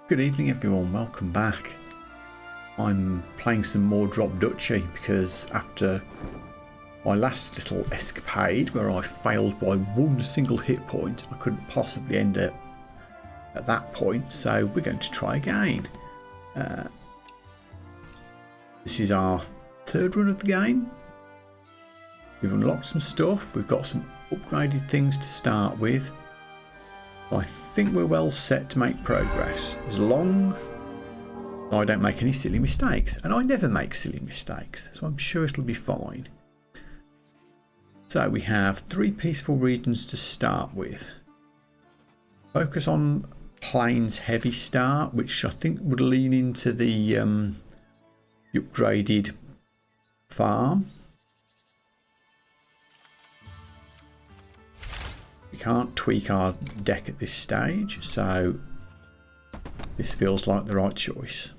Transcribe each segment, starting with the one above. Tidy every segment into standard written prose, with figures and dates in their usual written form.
Good evening everyone, welcome back. I'm playing some more Drop Duchy because after my last little escapade where I failed by one single hit point, I couldn't possibly end it at that point, so we're going to try again. This is our third run of the game. We've unlocked some stuff, we've got some upgraded things to start with. I think we're well set to make progress as long as I don't make any silly mistakes, and I never make silly mistakes, so I'm sure it'll be fine. So we have 3 peaceful regions to start with. Focus on plains heavy start, which I think would lean into the upgraded farm. We can't tweak our deck at this stage, so this feels like the right choice.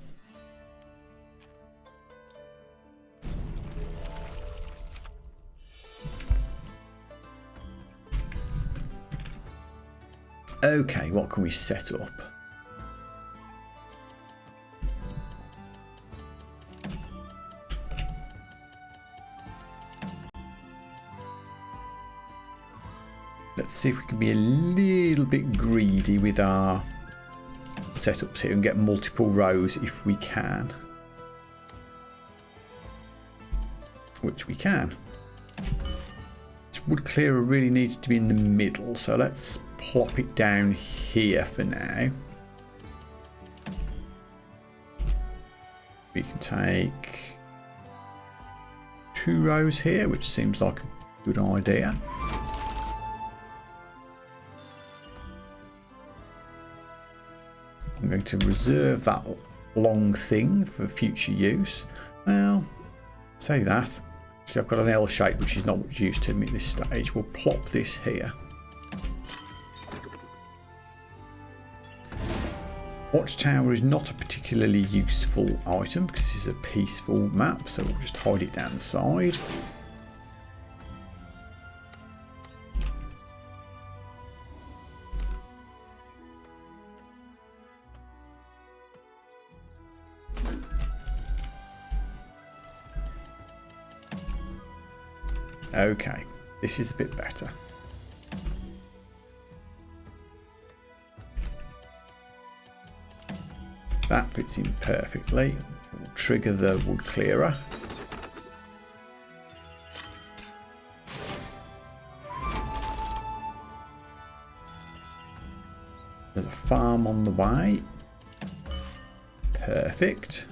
Okay, what can we set up? Let's see if we can be a little bit greedy with our setups here and get multiple rows if we can. Which we can. This wood clearer really needs to be in the middle, so let's plop it down here for now. We can take 2 rows here, which seems like a good idea. I'm going to reserve that long thing for future use. Well, say that. Actually, I've got an L shape which is not much use to me at this stage. We'll plop this here. Watchtower is not a particularly useful item because this is a peaceful map, so we'll just hide it down the side. Okay, this is a bit better. That fits in perfectly. We'll trigger the wood clearer. There's a farm on the way. Perfect.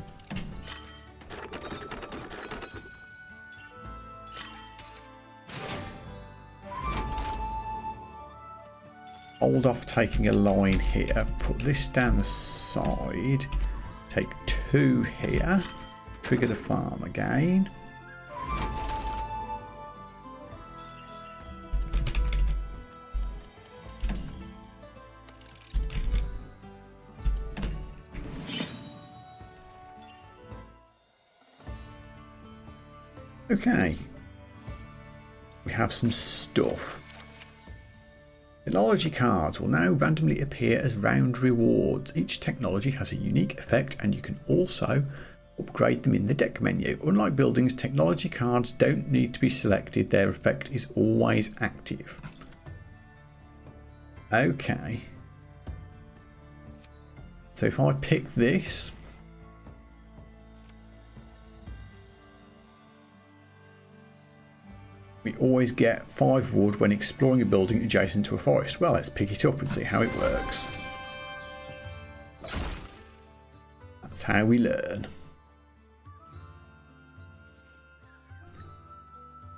Hold off taking a line here, put this down the side, take 2 here, trigger the farm again. Okay, we have some stuff. Technology cards will now randomly appear as round rewards. Each technology has a unique effect and you can also upgrade them in the deck menu. Unlike buildings, technology cards don't need to be selected. Their effect is always active. Okay. So if I pick this, we always get 5 wood when exploring a building adjacent to a forest. Well, let's pick it up and see how it works. That's how we learn.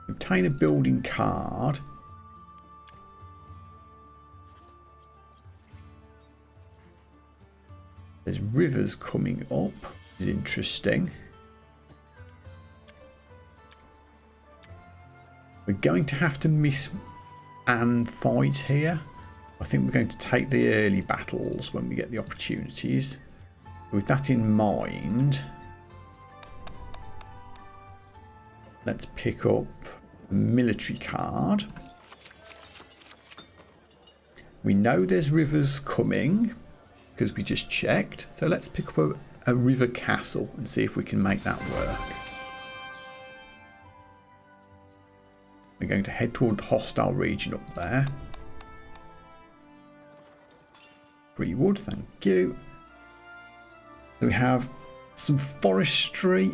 Obtain a building card. There's rivers coming up, which is interesting. We're going to have to miss and fight here. I think we're going to take the early battles when we get the opportunities. With that in mind, let's pick up a military card. We know there's rivers coming because we just checked. So let's pick up a river castle and see if we can make that work. We're going to head toward the hostile region up there. 3 wood, thank you. So we have some forestry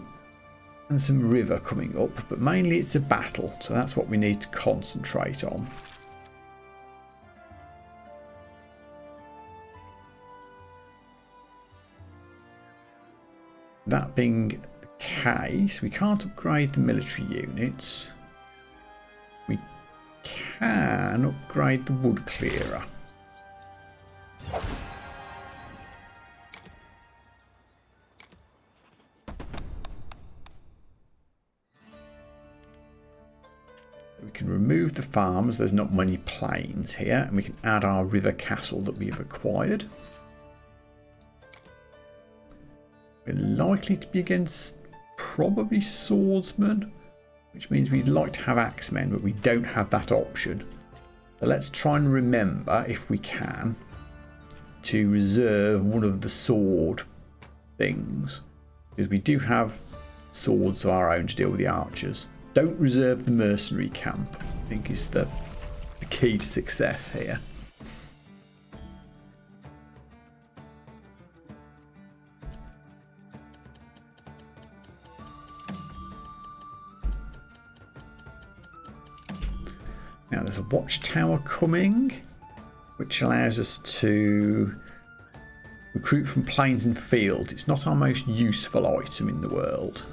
and some river coming up, but mainly it's a battle, so that's what we need to concentrate on. That being the case, we can't upgrade the military units. We can upgrade the wood clearer. We can remove the farms, there's not many plains here, and we can add our river castle that we've acquired. We're likely to be against probably swordsmen, which means we'd like to have axemen, but we don't have that option. So let's try and remember, if we can, to reserve one of the sword things, because we do have swords of our own to deal with the archers. Don't reserve the mercenary camp, I think is the key to success here. Now there's a watchtower coming, which allows us to recruit from plains and fields. It's not our most useful item in the world.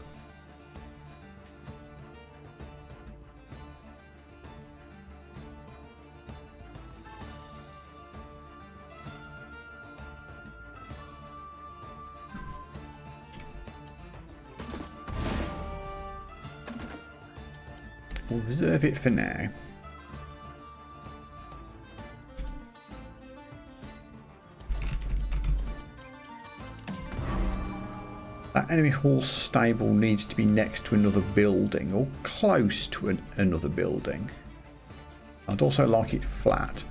We'll reserve it for now. That enemy horse stable needs to be next to another building or close to another building. I'd also like it flat.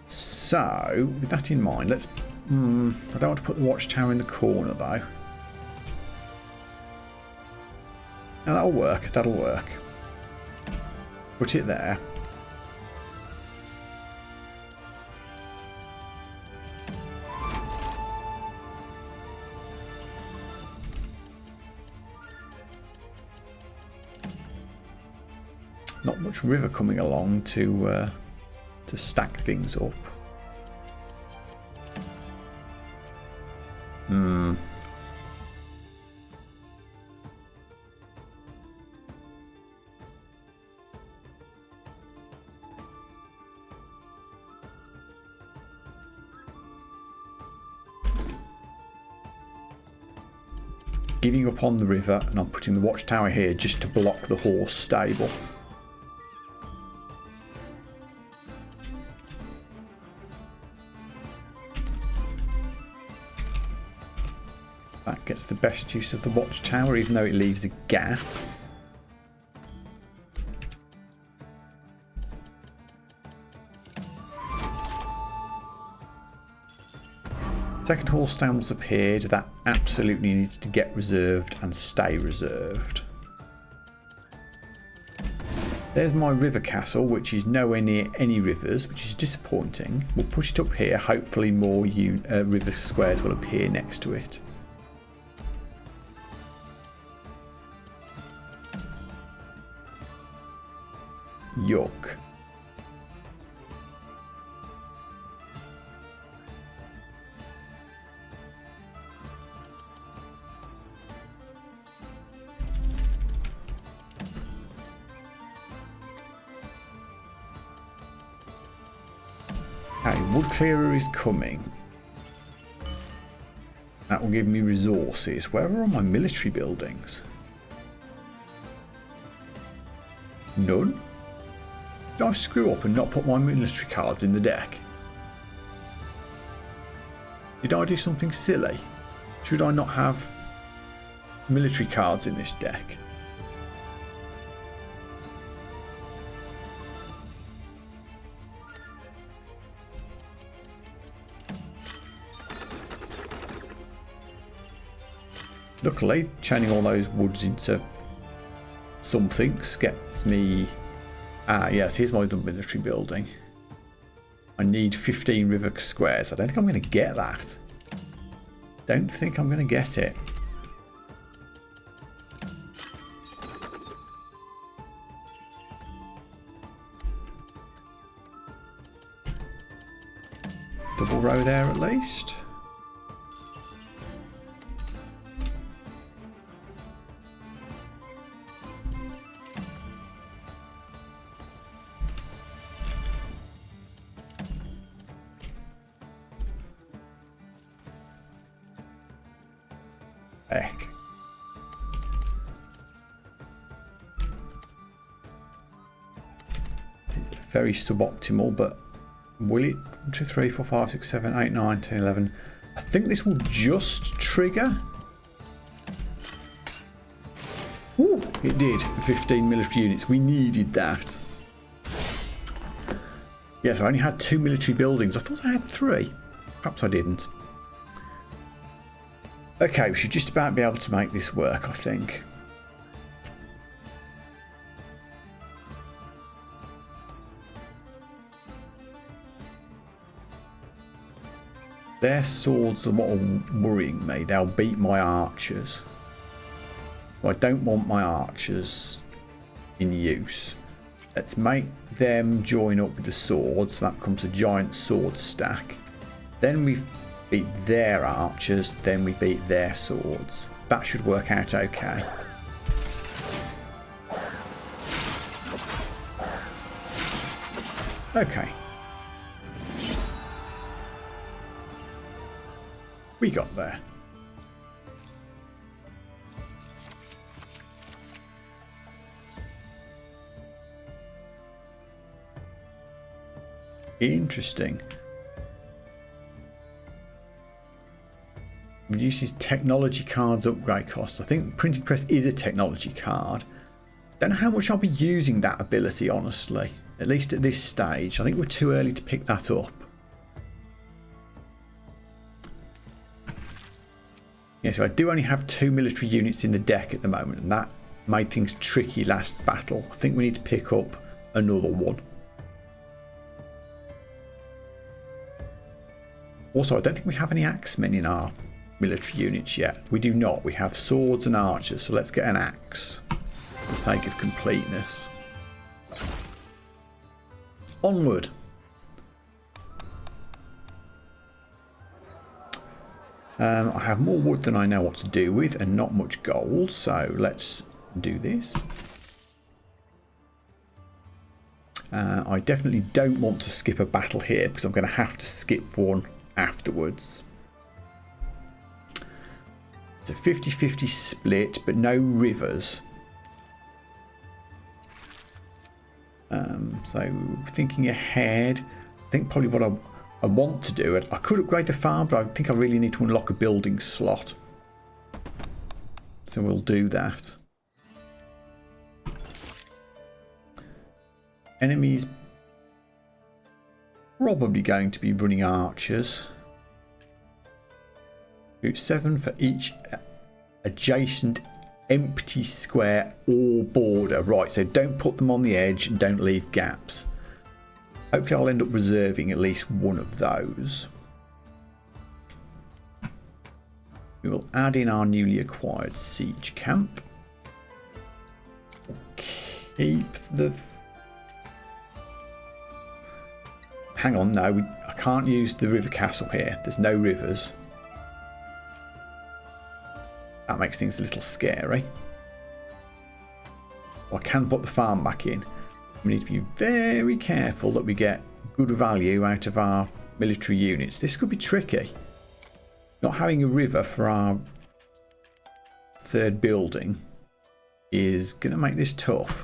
So, with that in mind, let's... I don't want to put the watchtower in the corner though. Now that'll work, that'll work. Put it there. Not much river coming along to stack things up. Giving up on the river, and I'm putting the watchtower here just to block the horse stable. That gets the best use of the watchtower, even though it leaves a gap. Second horse stables appeared. That absolutely needs to get reserved and stay reserved. There's my river castle, which is nowhere near any rivers, which is disappointing. We'll put it up here. Hopefully more river squares will appear next to it. Yuck. Okay, wood clearer is coming. That will give me resources. Where are all my military buildings? None? Did I screw up and not put my military cards in the deck? Did I do something silly? Should I not have military cards in this deck? Luckily, chaining all those woods into something gets me... Ah, yes, here's my other military building. I need 15 river squares. I don't think I'm going to get that. Don't think I'm going to get it. Double row there at least. Heck. This is very suboptimal, but will it? 1, 2, 3, 4, 5, 6, 7, 8, 9, 10, 11. I think this will just trigger. Ooh, it did. 15 military units. We needed that. Yes, I only had 2 military buildings. I thought I had 3. Perhaps I didn't. Okay, we should just about be able to make this work, I think. Their swords are what are worrying me. They'll beat my archers. I don't want my archers in use. Let's make them join up with the swords. That becomes a giant sword stack. Then we beat their archers, then we beat their swords. That should work out okay. Okay. We got there. Interesting. Reduces technology cards upgrade costs. I think printing press is a technology card. Don't know how much I'll be using that ability, honestly. At least at this stage. I think we're too early to pick that up. Yeah, so I do only have 2 military units in the deck at the moment, and that made things tricky last battle. I think we need to pick up another one. Also, I don't think we have any axemen in our military units yet. We do not. We have swords and archers, so let's get an axe for the sake of completeness. Onward. I have more wood than I know what to do with and not much gold, so let's do this. I definitely don't want to skip a battle here because I'm going to have to skip one afterwards. It's a 50-50 split, but no rivers. So thinking ahead, I think probably what I want to do, I could upgrade the farm, but I think I really need to unlock a building slot. So we'll do that. Enemies probably going to be running archers. Route 7 for each adjacent empty square or border. Right, so don't put them on the edge and don't leave gaps. Hopefully I'll end up reserving at least one of those. We will add in our newly acquired siege camp. Keep the... Hang on, no, I can't use the river castle here. There's no rivers. That makes things a little scary. I can put the farm back in. We need to be very careful that we get good value out of our military units. This could be tricky. Not having a river for our third building is going to make this tough.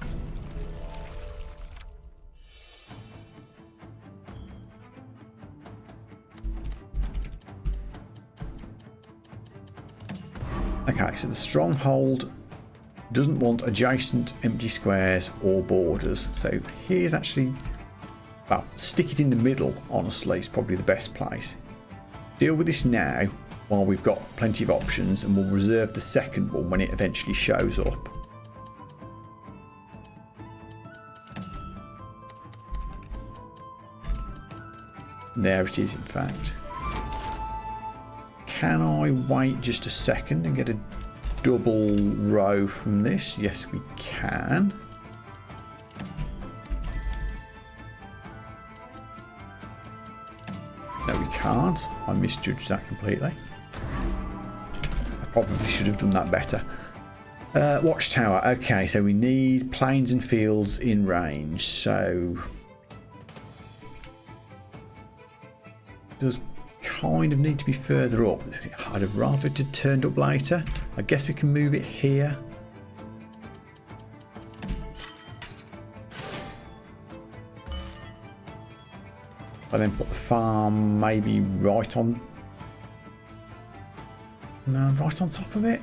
Okay, so the stronghold doesn't want adjacent empty squares or borders. So here's actually, well, stick it in the middle, honestly, is probably the best place. Deal with this now. while we've got plenty of options, and we'll reserve the second one when it eventually shows up. There it is, in fact. Can I wait just a second and get a double row from this? Yes, we can. No, we can't. I misjudged that completely. I probably should have done that better. Watchtower. Okay, so we need plains and fields in range. So does kind of need to be further up. I'd have rather it had turned up later. I guess we can move it here. I then put the farm maybe right on. No, right on top of it.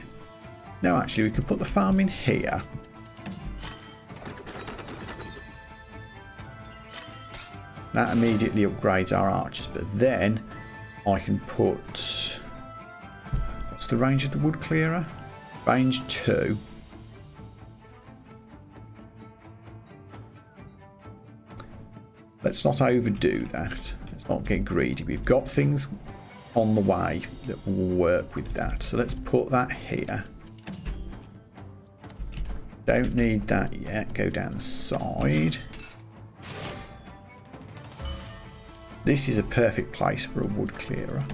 No, actually, we can put the farm in here. That immediately upgrades our archers, but then I can put, what's the range of the wood clearer? Range 2. Let's not overdo that. Let's not get greedy. We've got things on the way that will work with that. So let's put that here. Don't need that yet. Go down the side. This is a perfect place for a wood clearer.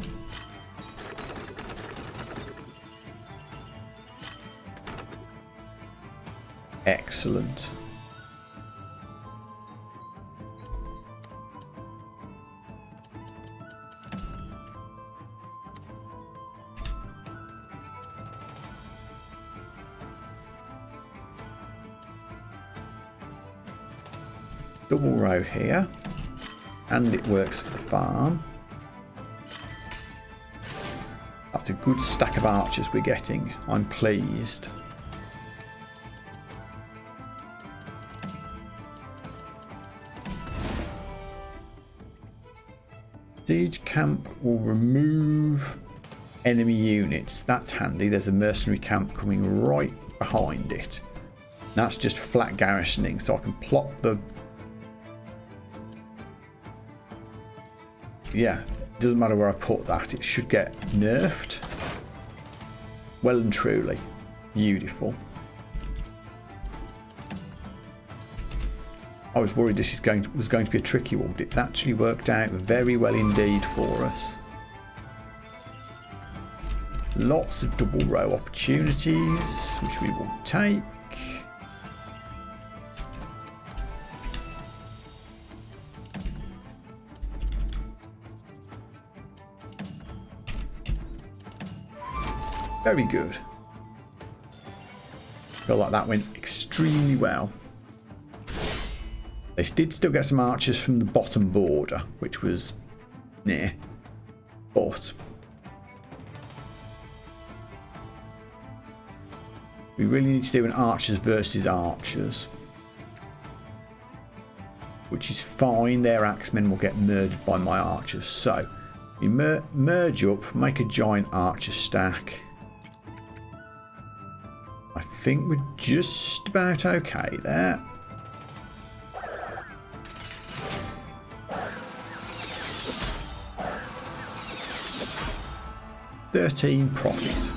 Excellent. Double row here. And it works for the farm. That's a good stack of archers we're getting. I'm pleased. Siege camp will remove enemy units. That's handy. There's a mercenary camp coming right behind it. That's just flat garrisoning, so I can plot the... Yeah, doesn't matter where I put that, it should get nerfed. Well and truly. Beautiful. I was worried this was going to be a tricky one, but it's actually worked out very well indeed for us. Lots of double row opportunities, which we will take. Very good. Feel like that went extremely well. They did still get some archers from the bottom border, which was near, but we really need to do an archers versus archers, which is fine. Their axemen will get murdered by my archers. So we merge up, make a giant archer stack. I think we're just about okay there. $13 profit.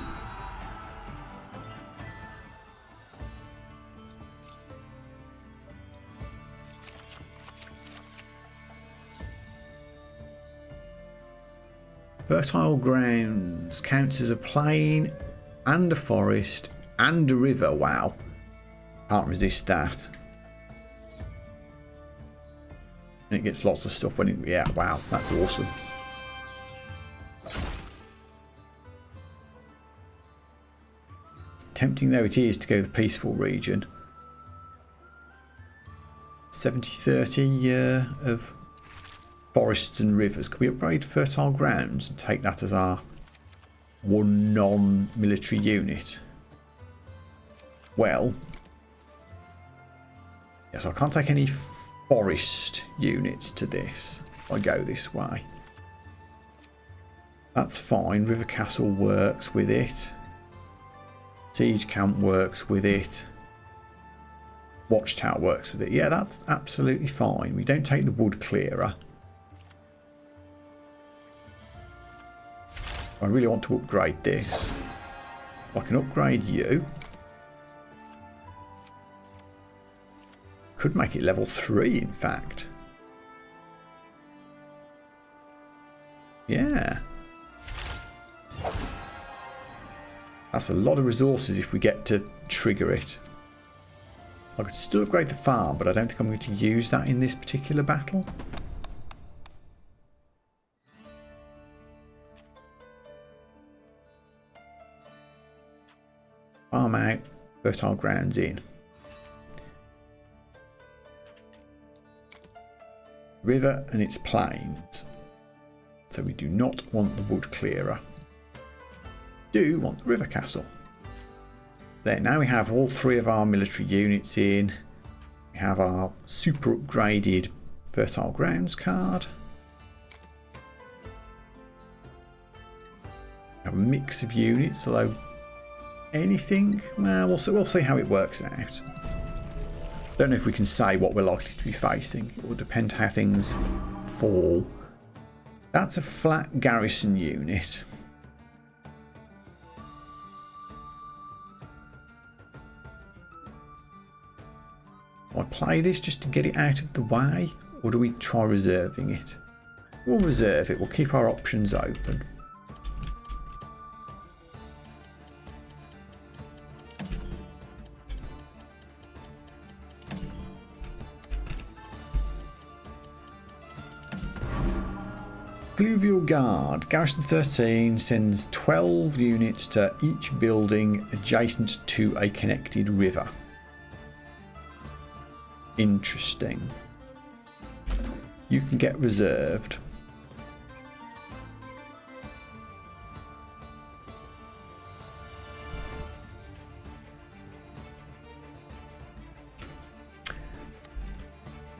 Fertile grounds counts as a plain and a forest and a river. Wow. Can't resist that. And it gets lots of stuff when it... Yeah, wow. That's awesome. Tempting though it is to go the peaceful region. 70-30 of forests and rivers. Can we upgrade fertile grounds and take that as our one non-military unit? Well, yes, I can't take any forest units to this if I go this way. That's fine. River Castle works with it. Siege Camp works with it. Watchtower works with it. Yeah, that's absolutely fine. We don't take the wood clearer. I really want to upgrade this. I can upgrade you. Could make it level 3, in fact. Yeah. That's a lot of resources if we get to trigger it. I could still upgrade the farm, but I don't think I'm going to use that in this particular battle. Farm out, fertile grounds in. River and its plains. So we do not want the wood clearer. Do want the river castle. There, now we have all 3 of our military units in. We have our super upgraded fertile grounds card. We have a mix of units, although anything, well, we'll see how it works out. Don't know if we can say what we're likely to be facing. It will depend how things fall. That's a flat garrison unit. Do I play this just to get it out of the way, or do we try reserving it? We'll reserve it. We'll keep our options open. Fluvial Guard. Garrison 13 sends 12 units to each building adjacent to a connected river. Interesting. You can get reserved.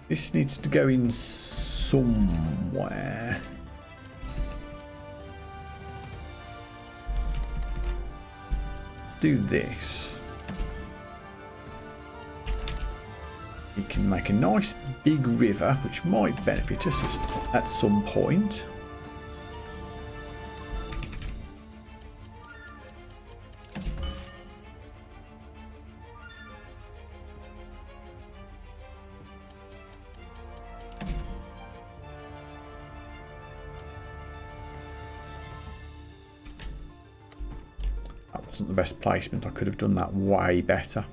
This needs to go in somewhere. Do this. We can make a nice big river which might benefit us at some point. Wasn't the best placement. I could have done that way better.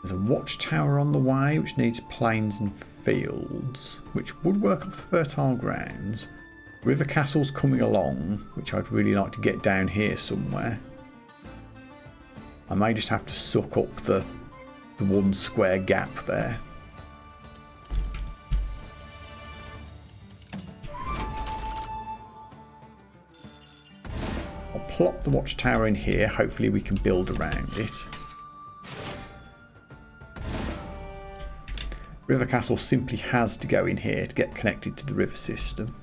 There's a watchtower on the way which needs plains and fields, which would work off the fertile grounds. River castle's coming along, which I'd really like to get down here somewhere. I may just have to suck up the 1 square gap there. Plop the watchtower in here. Hopefully we can build around it. River Castle simply has to go in here to get connected to the river system.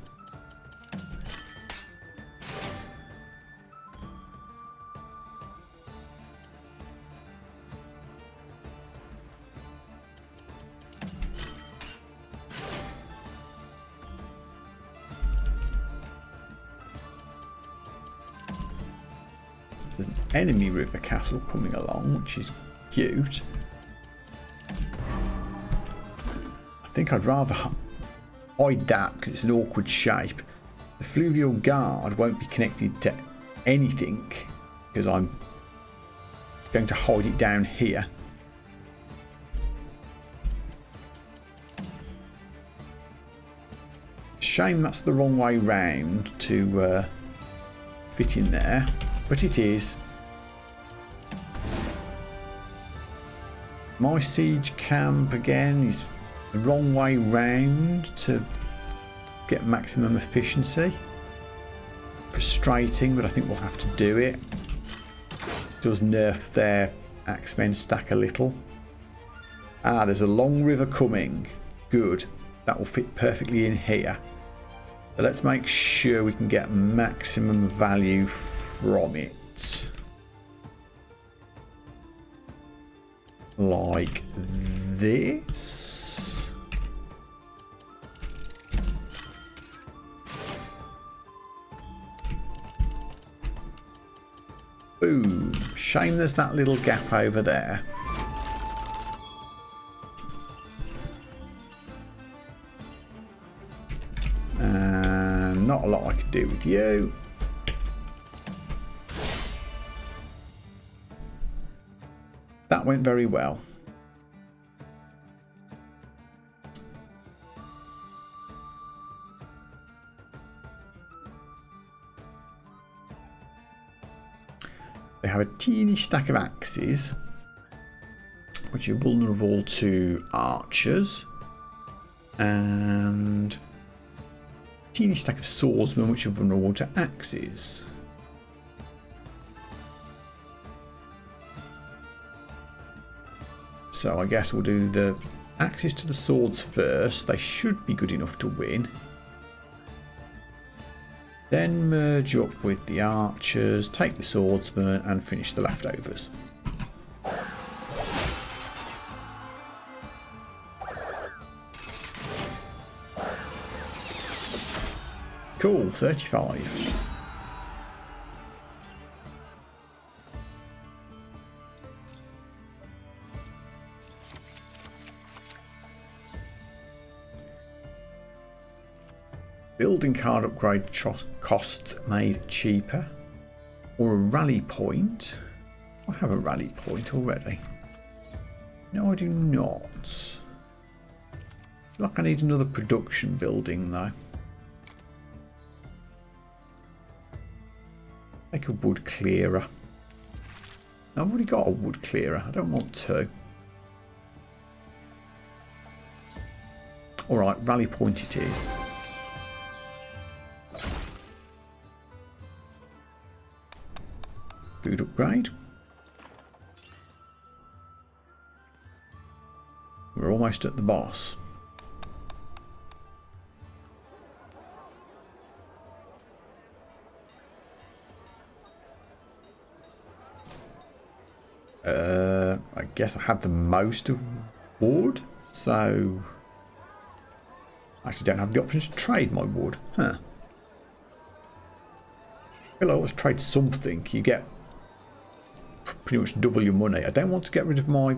There's an enemy river castle coming along, which is cute. I think I'd rather hide that because it's an awkward shape. The Fluvial Guard won't be connected to anything because I'm going to hide it down here. Shame that's the wrong way round to fit in there. But it is. My siege camp again is the wrong way round to get maximum efficiency. Frustrating, but I think we'll have to do it. Does nerf their axemen stack a little. Ah, there's a long river coming. Good. That will fit perfectly in here. So let's make sure we can get maximum value from it. Like this. Boom. Shame there's that little gap over there. And not a lot I can do with you. That went very well. They have a teeny stack of axes, which are vulnerable to archers, and a teeny stack of swordsmen, which are vulnerable to axes. So I guess we'll do the axes to the swords first. They should be good enough to win. Then merge up with the archers, take the swordsmen and finish the leftovers. Cool, 35. Building card upgrade costs made cheaper, or a rally point. I have a rally point already. No, I do not. I feel like I need another production building though. Make a wood clearer. I've already got a wood clearer. I don't want to. Alright, rally point it is. Food upgrade. We're almost at the boss. I guess I have the most of wood, so I actually don't have the option to trade my wood. Huh. I feel like I always trade something. You get pretty much double your money. I don't want to get rid of my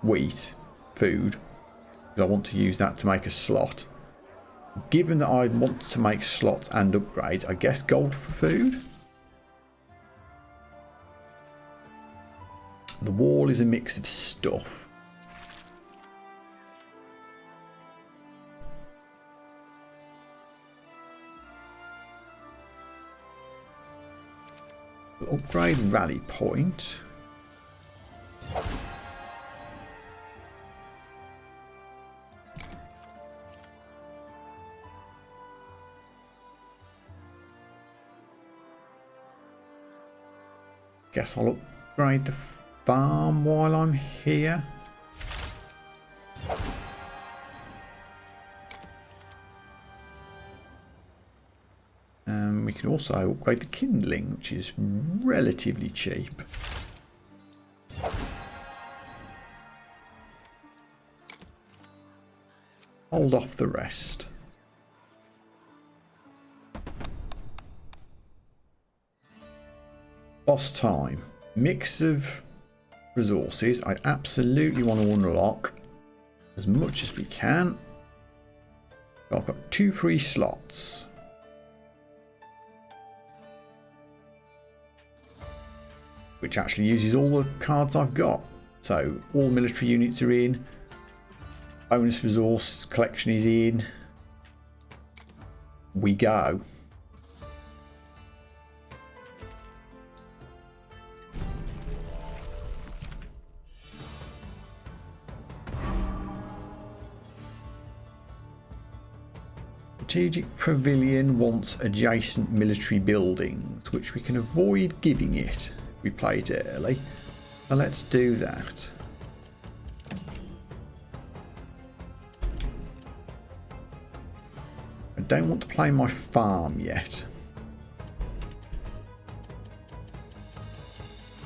wheat food because I want to use that to make a slot. Given that I want to make slots and upgrades, I guess gold for food. The wall is a mix of stuff. Upgrade rally point. Guess I'll upgrade the farm while I'm here. We can also upgrade the kindling, which is relatively cheap. Hold off the rest. Boss time. Mix of resources. I absolutely want to unlock as much as we can. I've got 2 free slots. Which actually uses all the cards I've got. So all military units are in. Bonus resource collection is in. We go. Strategic Pavilion wants adjacent military buildings, which we can avoid giving it. We played it early, so let's do that. don't want to play my farm yet.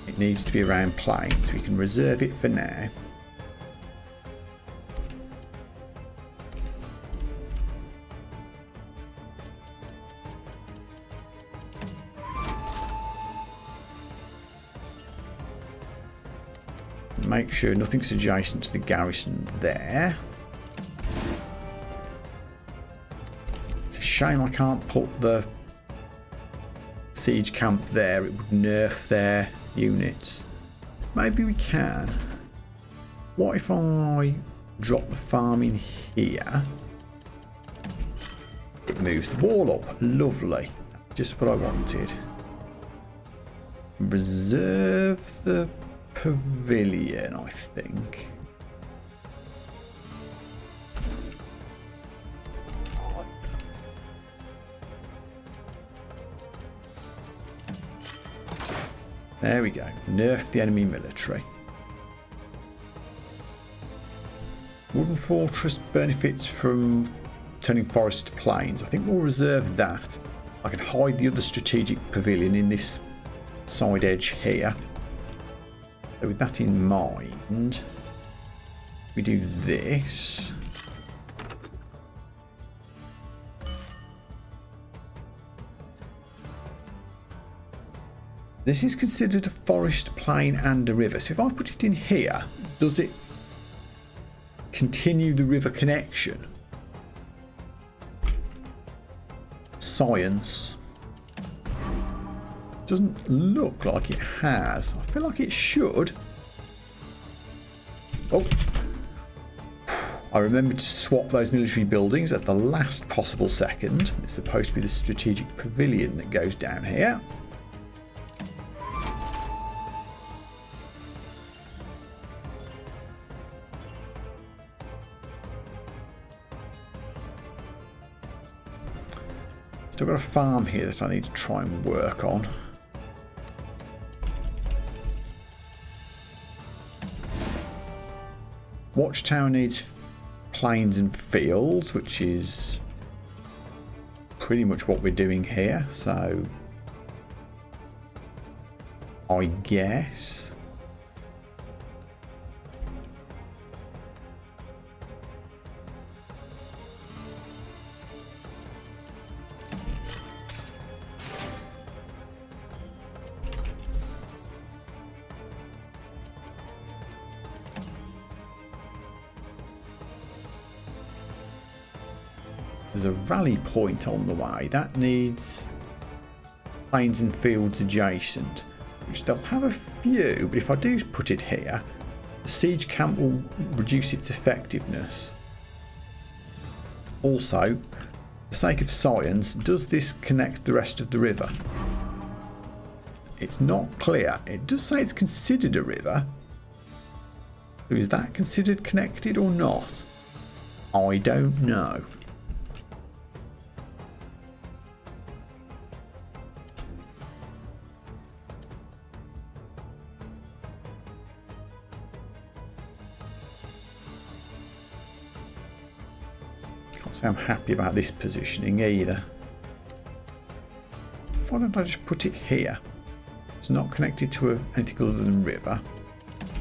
It needs to be around plains. We can reserve it for now. Make sure nothing's adjacent to the garrison there. It's a shame I can't put the siege camp there. It would nerf their units. Maybe we can. What if I drop the farm in here? It moves the wall up. Lovely. Just what I wanted. Reserve the pavilion, I think. There we go. Nerf the enemy military. Wooden fortress benefits from turning forest to plains. I think we'll reserve that. I can hide the other strategic pavilion in this side edge here. So with that in mind, we do this. This is considered a forest, plain and a river. So if I put it in here, does it continue the river connection? Science. Doesn't look like it has. I feel like it should. Oh. I remembered to swap those military buildings at the last possible second. It's supposed to be the strategic pavilion that goes down here. Still got a farm here that I need to try and work on. Watchtower needs plains and fields, which is pretty much what we're doing here. So I guess there's a rally point on the way that needs plains and fields adjacent, which they'll have a few, but if I do put it here, the siege camp will reduce its effectiveness. Also, for the sake of science, does this connect the rest of the river? It's not clear. It does say it's considered a river. So is that considered connected or not? I don't know. So I'm happy about this positioning either. Why don't I just put it here? It's not connected to anything other than river.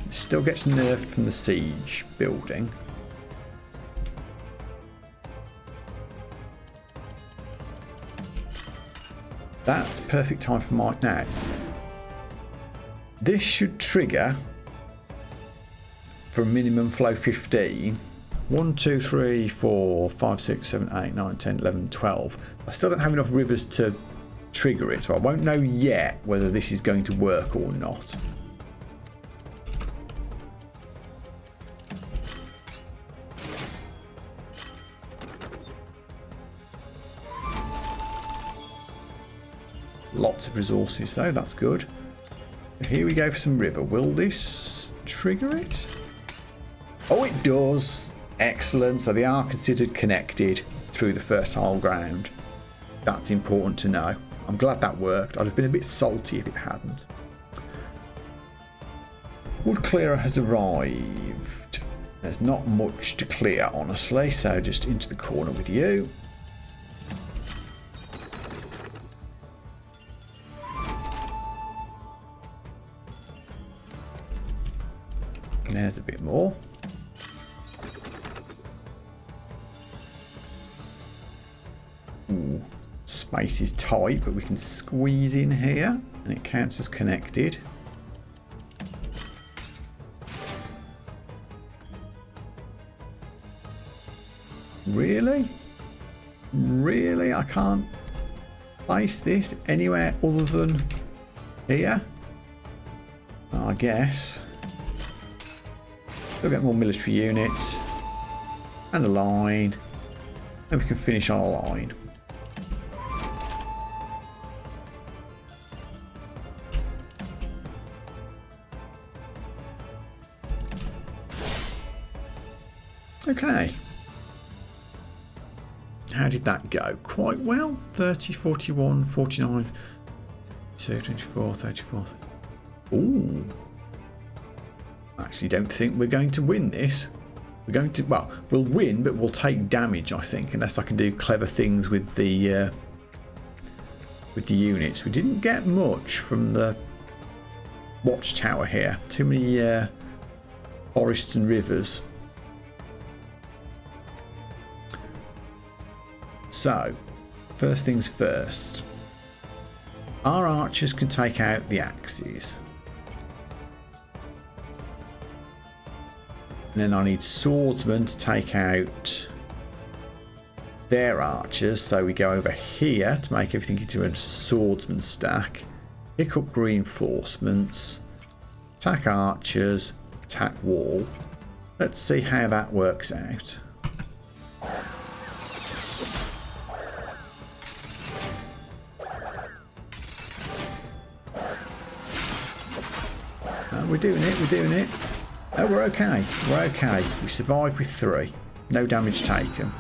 It still gets nerfed from the siege building. That's perfect time for Mike now. This should trigger for a minimum flow 15. 1, 2, 3, 4, 5, 6, 7, 8, 9, 10, 11, 12. I still don't have enough rivers to trigger it, so I won't know yet whether this is going to work or not. Lots of resources though, that's good. Here we go for some river. Will this trigger it? Oh, it does. Excellent. So they are considered connected through the fertile ground. That's important to know. I'm glad that worked. I'd have been a bit salty if it hadn't. Wood clearer has arrived. There's not much to clear, honestly, so just into the corner with you. there's a bit more. Ooh, space is tight, but we can squeeze in here and it counts as connected. Really? Really? I can't place this anywhere other than here? I guess. We'll get more military units and a line, and we can finish on a line. Okay. How did that go? Quite well. 30, 41, 49, 24, 34. Ooh. I actually don't think we're going to win this. We're going to, well, we'll win, but we'll take damage, I think, unless I can do clever things with the units. We didn't get much from the watchtower here. Too many forests and rivers. So, first things first. Our archers can take out the axes. And then I need swordsmen to take out their archers. So we go over here to make everything into a swordsman stack. Pick up reinforcements. Attack archers. Attack wall. Let's see how that works out. We're doing it, we're doing it. Oh, we're okay, we're okay. We survived with 3. No damage taken.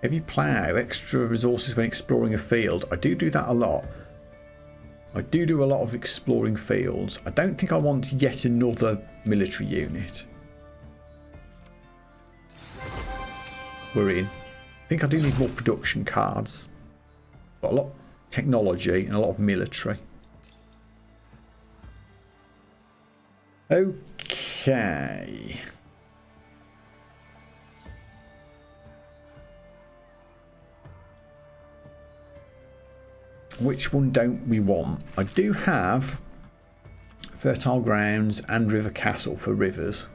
Heavy plough, extra resources when exploring a field. I do that a lot. I do a lot of exploring fields. I don't think I want yet another military unit. We're in. I think I do need more production cards. Got a lot of technology and a lot of military. Okay. Which one don't we want? I do have fertile grounds and river castle for rivers.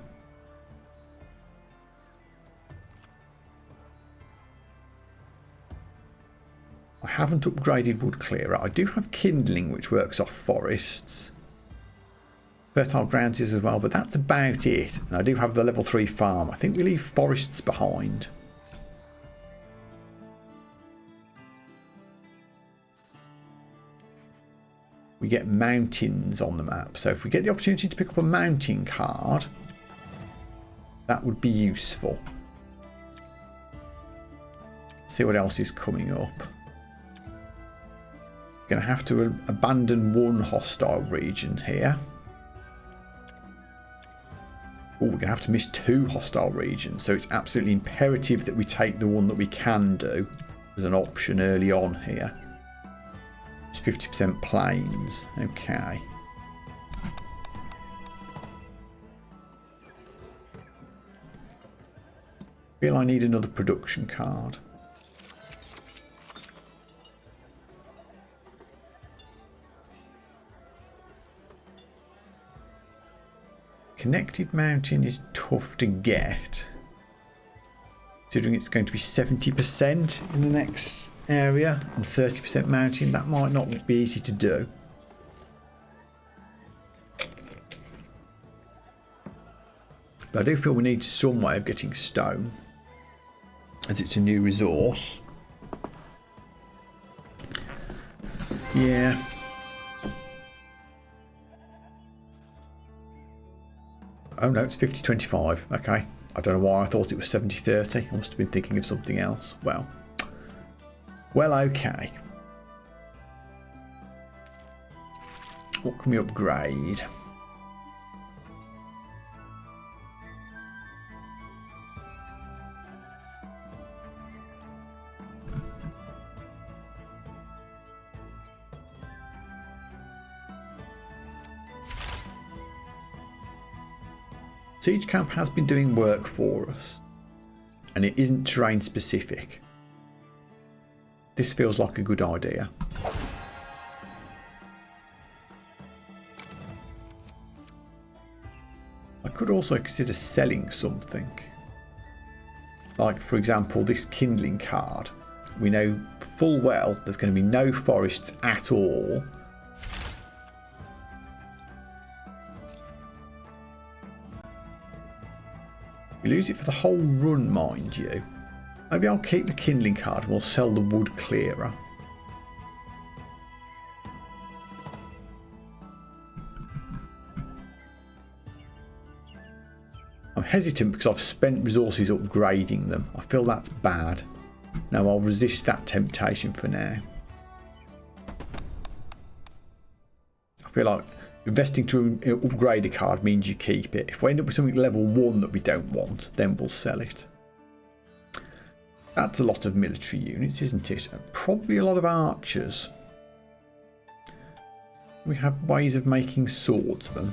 I haven't upgraded wood clearer. I do have kindling, which works off forests. Fertile grounds is as well, but that's about it. And I do have the level 3 farm. I think we leave forests behind. We get mountains on the map. So if we get the opportunity to pick up a mountain card, that would be useful. See what else is coming up. Going to have to abandon one hostile region here. Oh, we're going to have to miss 2 hostile regions. So it's absolutely imperative that we take the one that we can do as an option early on here. It's 50% plains. Okay. Feel I need another production card. Connected mountain is tough to get, considering it's going to be 70% in the next area and 30% mountain. That might not be easy to do. But I do feel we need some way of getting stone, as it's a new resource. Yeah. Oh no, it's 50-25. Okay. I don't know why I thought it was 70-30. I must have been thinking of something else. Well, okay. What can we upgrade? Siege camp has been doing work for us, and it isn't terrain specific. This feels like a good idea. I could also consider selling something. Like, for example, this kindling card. We know full well there's going to be no forests at all. We lose it for the whole run, mind you. Maybe I'll keep the kindling card and we'll sell the wood clearer. I'm hesitant because I've spent resources upgrading them. I feel that's bad. No, I'll resist that temptation for now. I feel like investing to upgrade a card means you keep it. If we end up with something level 1 that we don't want, then we'll sell it. That's a lot of military units, isn't it? And probably a lot of archers. We have ways of making swordsmen.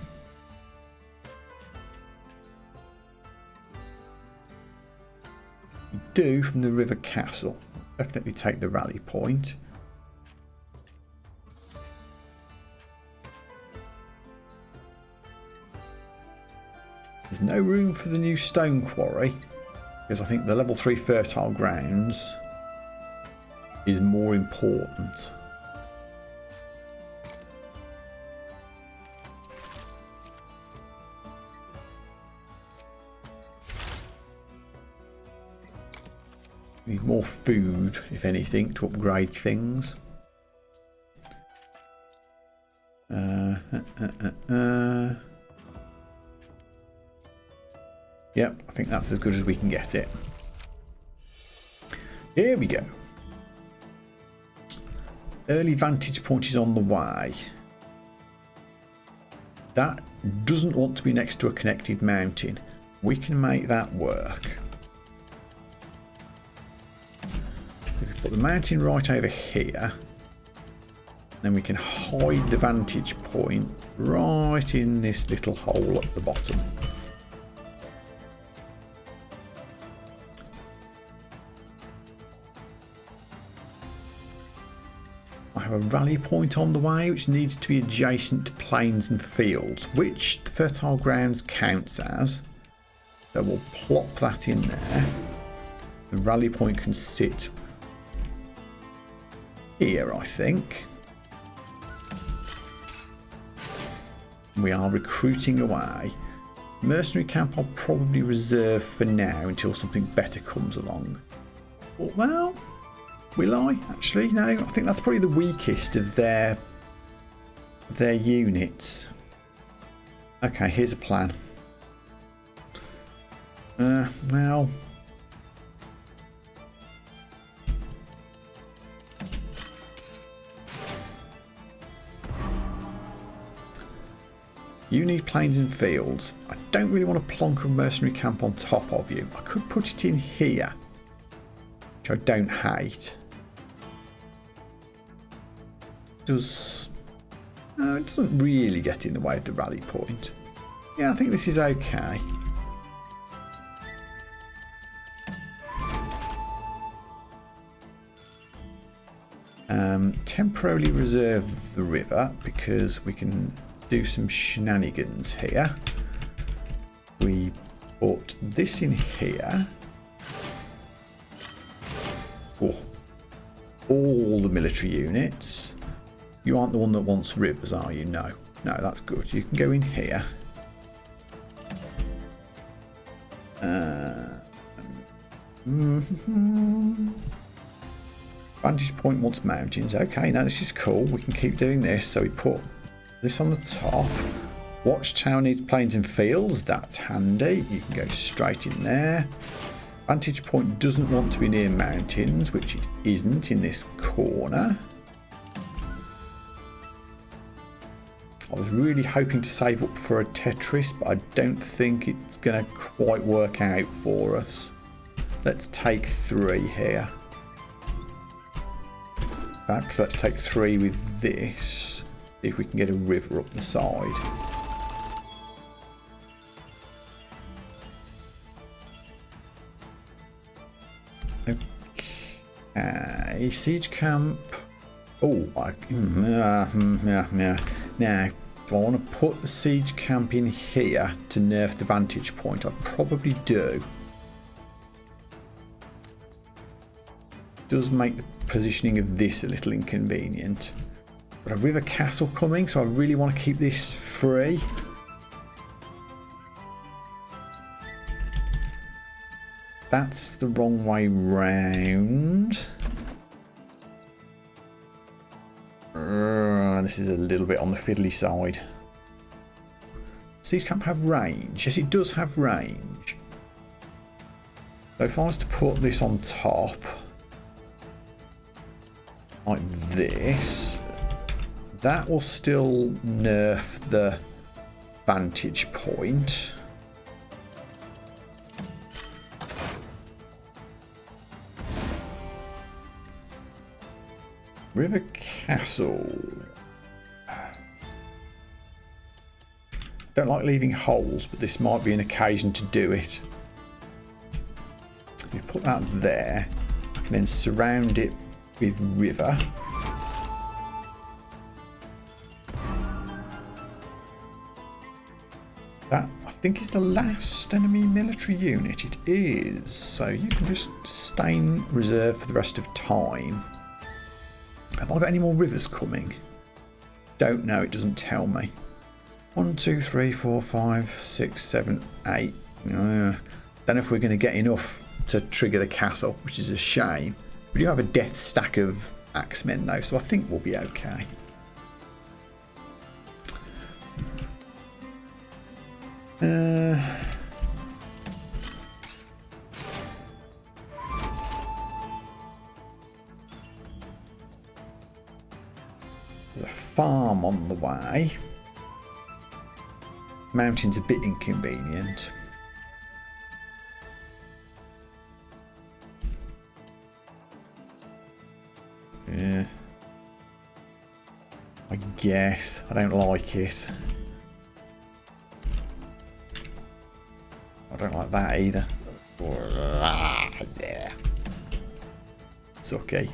We do from the river castle. Definitely take the rally point. There's no room for the new stone quarry, because I think the level 3 fertile grounds is more important. We need more food, if anything, to upgrade things. Yep, I think that's as good as we can get it. Here we go. Early vantage point is on the way. That doesn't want to be next to a connected mountain. We can make that work. If we put the mountain right over here, then we can hide the vantage point right in this little hole at the bottom. I have a rally point on the way which needs to be adjacent to plains and fields, which the fertile grounds counts as. So we'll plop that in there. The rally point can sit here, I think. We are recruiting away. Mercenary camp I'll probably reserve for now until something better comes along. Well, will I? Actually, no. I think that's probably the weakest of their units. Okay, here's a plan. Well, you need plains and fields. I don't really want to plonk a mercenary camp on top of you. I could put it in here, which I don't hate. No, it doesn't really get in the way of the rally point. Yeah, I think this is okay. Temporarily reserve the river because we can do some shenanigans here. We put this in here. Oh, all the military units. You aren't the one that wants rivers, are you? No. No, that's good. You can go in here. Vantage point wants mountains. Okay, now this is cool. We can keep doing this. So we put this on the top. Watchtower needs plains and fields. That's handy. You can go straight in there. Vantage point doesn't want to be near mountains, which it isn't in this corner. I was really hoping to save up for a Tetris, but I don't think it's going to quite work out for us. Let's take 3 here. In fact, let's take 3 with this. See if we can get a river up the side. Okay, siege camp. Oh, yeah. Now, do I want to put the siege camp in here to nerf the vantage point? I probably do. Does make the positioning of this a little inconvenient. But a river castle coming, so I really want to keep this free. That's the wrong way round. This is a little bit on the fiddly side. Does siege camp have range? Yes, it does have range. So if I was to put this on top, like this, that will still nerf the vantage point. River Castle. Don't like leaving holes, but this might be an occasion to do it. You put that there, I can then surround it with river. That, I think, is the last enemy military unit. It is. So you can just stay in reserve for the rest of time. Have I got any more rivers coming? Don't know, it doesn't tell me. 1, 2, 3, 4, 5, 6, 7, 8. Don't know if we're going to get enough to trigger the castle, which is a shame. We do have a death stack of axemen though, so I think we'll be okay. There's a farm on the way. Mountain's a bit inconvenient. Yeah. I guess. I don't like it. I don't like that either. Yeah. It's okay.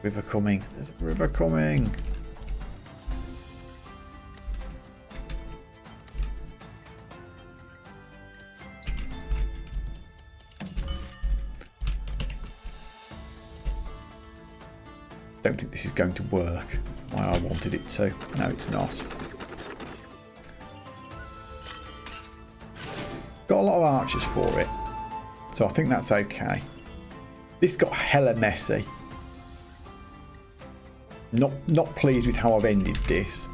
River coming. There's a river coming. Don't think this is going to work why I wanted it to. No, it's not. Got a lot of archers for it, so I think that's okay. This got hella messy. Not pleased with how I've ended this.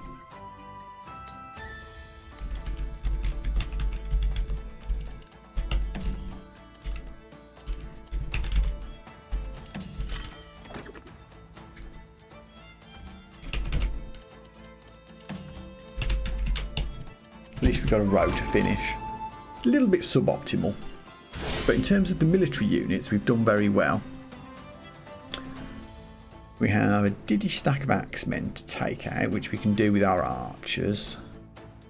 At least we've got a row to finish. A little bit suboptimal, but in terms of the military units, we've done very well. We have a diddy stack of axemen to take out, which we can do with our archers.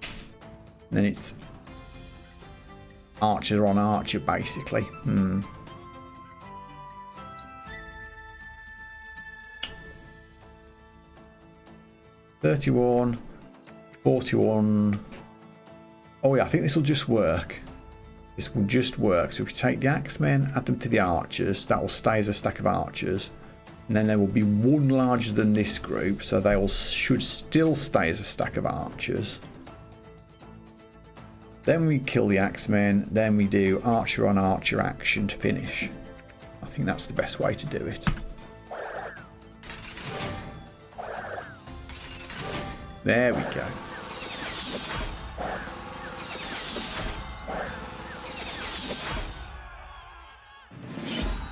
And then it's archer on archer, basically. 31, 41. Oh yeah, I think this will just work. This will just work. So if we take the axemen, add them to the archers, that will stay as a stack of archers. And then there will be one larger than this group, so they all should still stay as a stack of archers. Then we kill the axemen, then we do archer on archer action to finish. I think that's the best way to do it. There we go.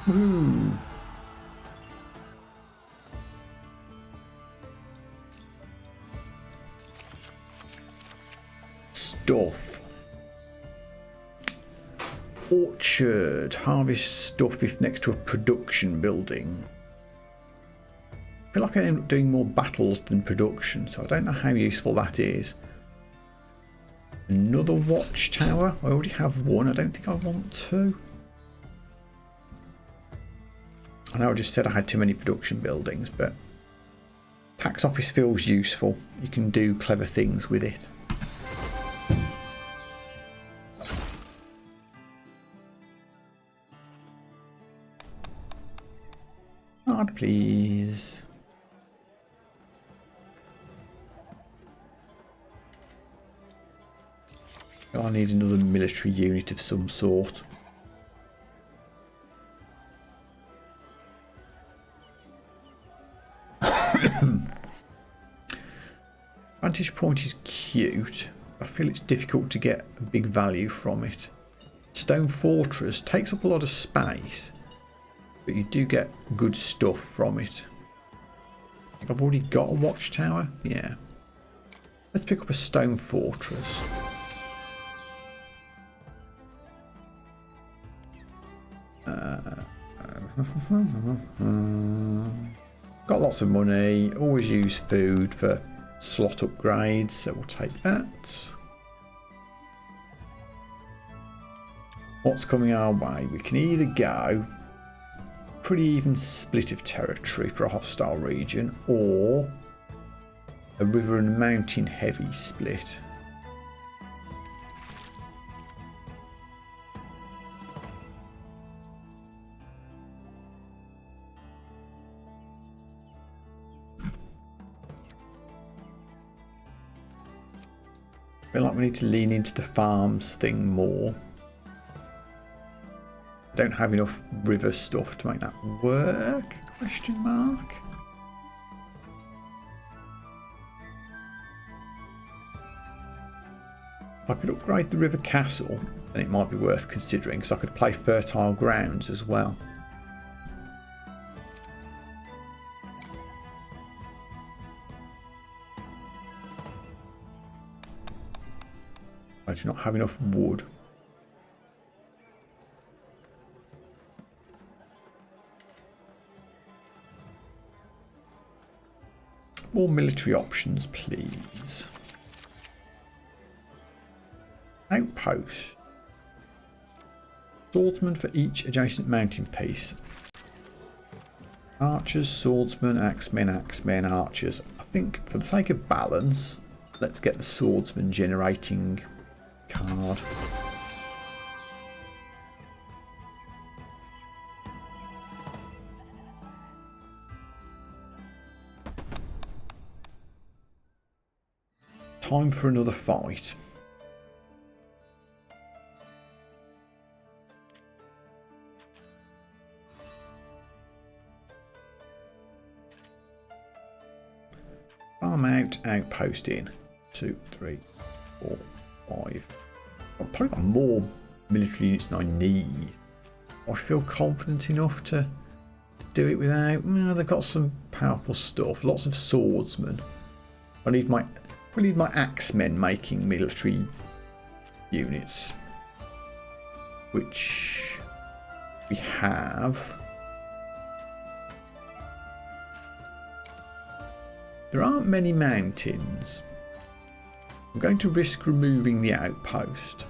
Woo. Stuff. Orchard. Harvest stuff if next to a production building. I feel like I end up doing more battles than production, so I don't know how useful that is. Another watchtower. I already have one. I don't think I want two. I know I just said I had too many production buildings, but tax office feels useful. You can do clever things with it. Card, please. I need another military unit of some sort. Vantage point is cute. I feel it's difficult to get a big value from it. Stone fortress takes up a lot of space, but you do get good stuff from it. I've already got a watchtower. Yeah. Let's pick up a stone fortress. Got lots of money. Always use food for slot upgrades, so we'll take that. What's coming our way? We can either go pretty even split of territory for a hostile region, or a river and mountain heavy split. I feel like we need to lean into the farms thing more. I don't have enough river stuff to make that work? Question mark. If I could upgrade the river castle, then it might be worth considering, because I could play fertile grounds as well. I do not have enough wood. More military options, please. Outpost. Swordsman for each adjacent mountain piece. Archers, swordsmen, axemen, axemen, archers. I think for the sake of balance, let's get the swordsman generating card. Time for another fight. Farm out, outpost in. 2, 3, 4, 5. I've probably got more military units than I need. I feel confident enough to do it without. Well, they've got some powerful stuff. Lots of swordsmen. I need my. We need my axemen making military units, which we have. There aren't many mountains. I'm going to risk removing the outpost.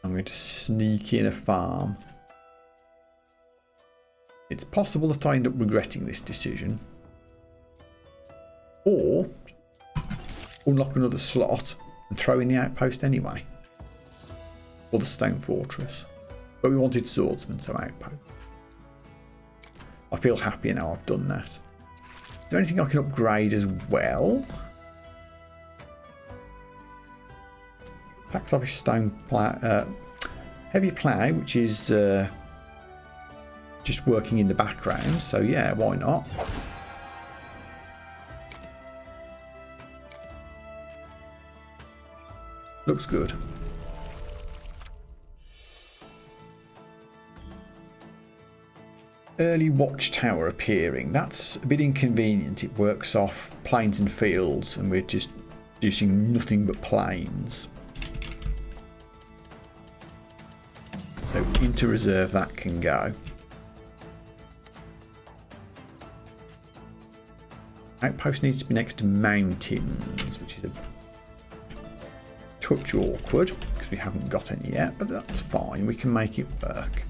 I'm going to sneak in a farm. It's possible that I end up regretting this decision. Or unlock another slot and throw in the outpost anyway. Or the stone fortress. But we wanted swordsmen, so outpost. I feel happier now I've done that. Is there anything I can upgrade as well? Tax office stone plough, heavy plough, which is just working in the background, so yeah, why not? Looks good. Early watchtower appearing. That's a bit inconvenient. It works off plains and fields, and we're just producing nothing but plains. So into reserve that can go. Outpost needs to be next to mountains, which is a touch awkward because we haven't got any yet, but that's fine. We can make it work.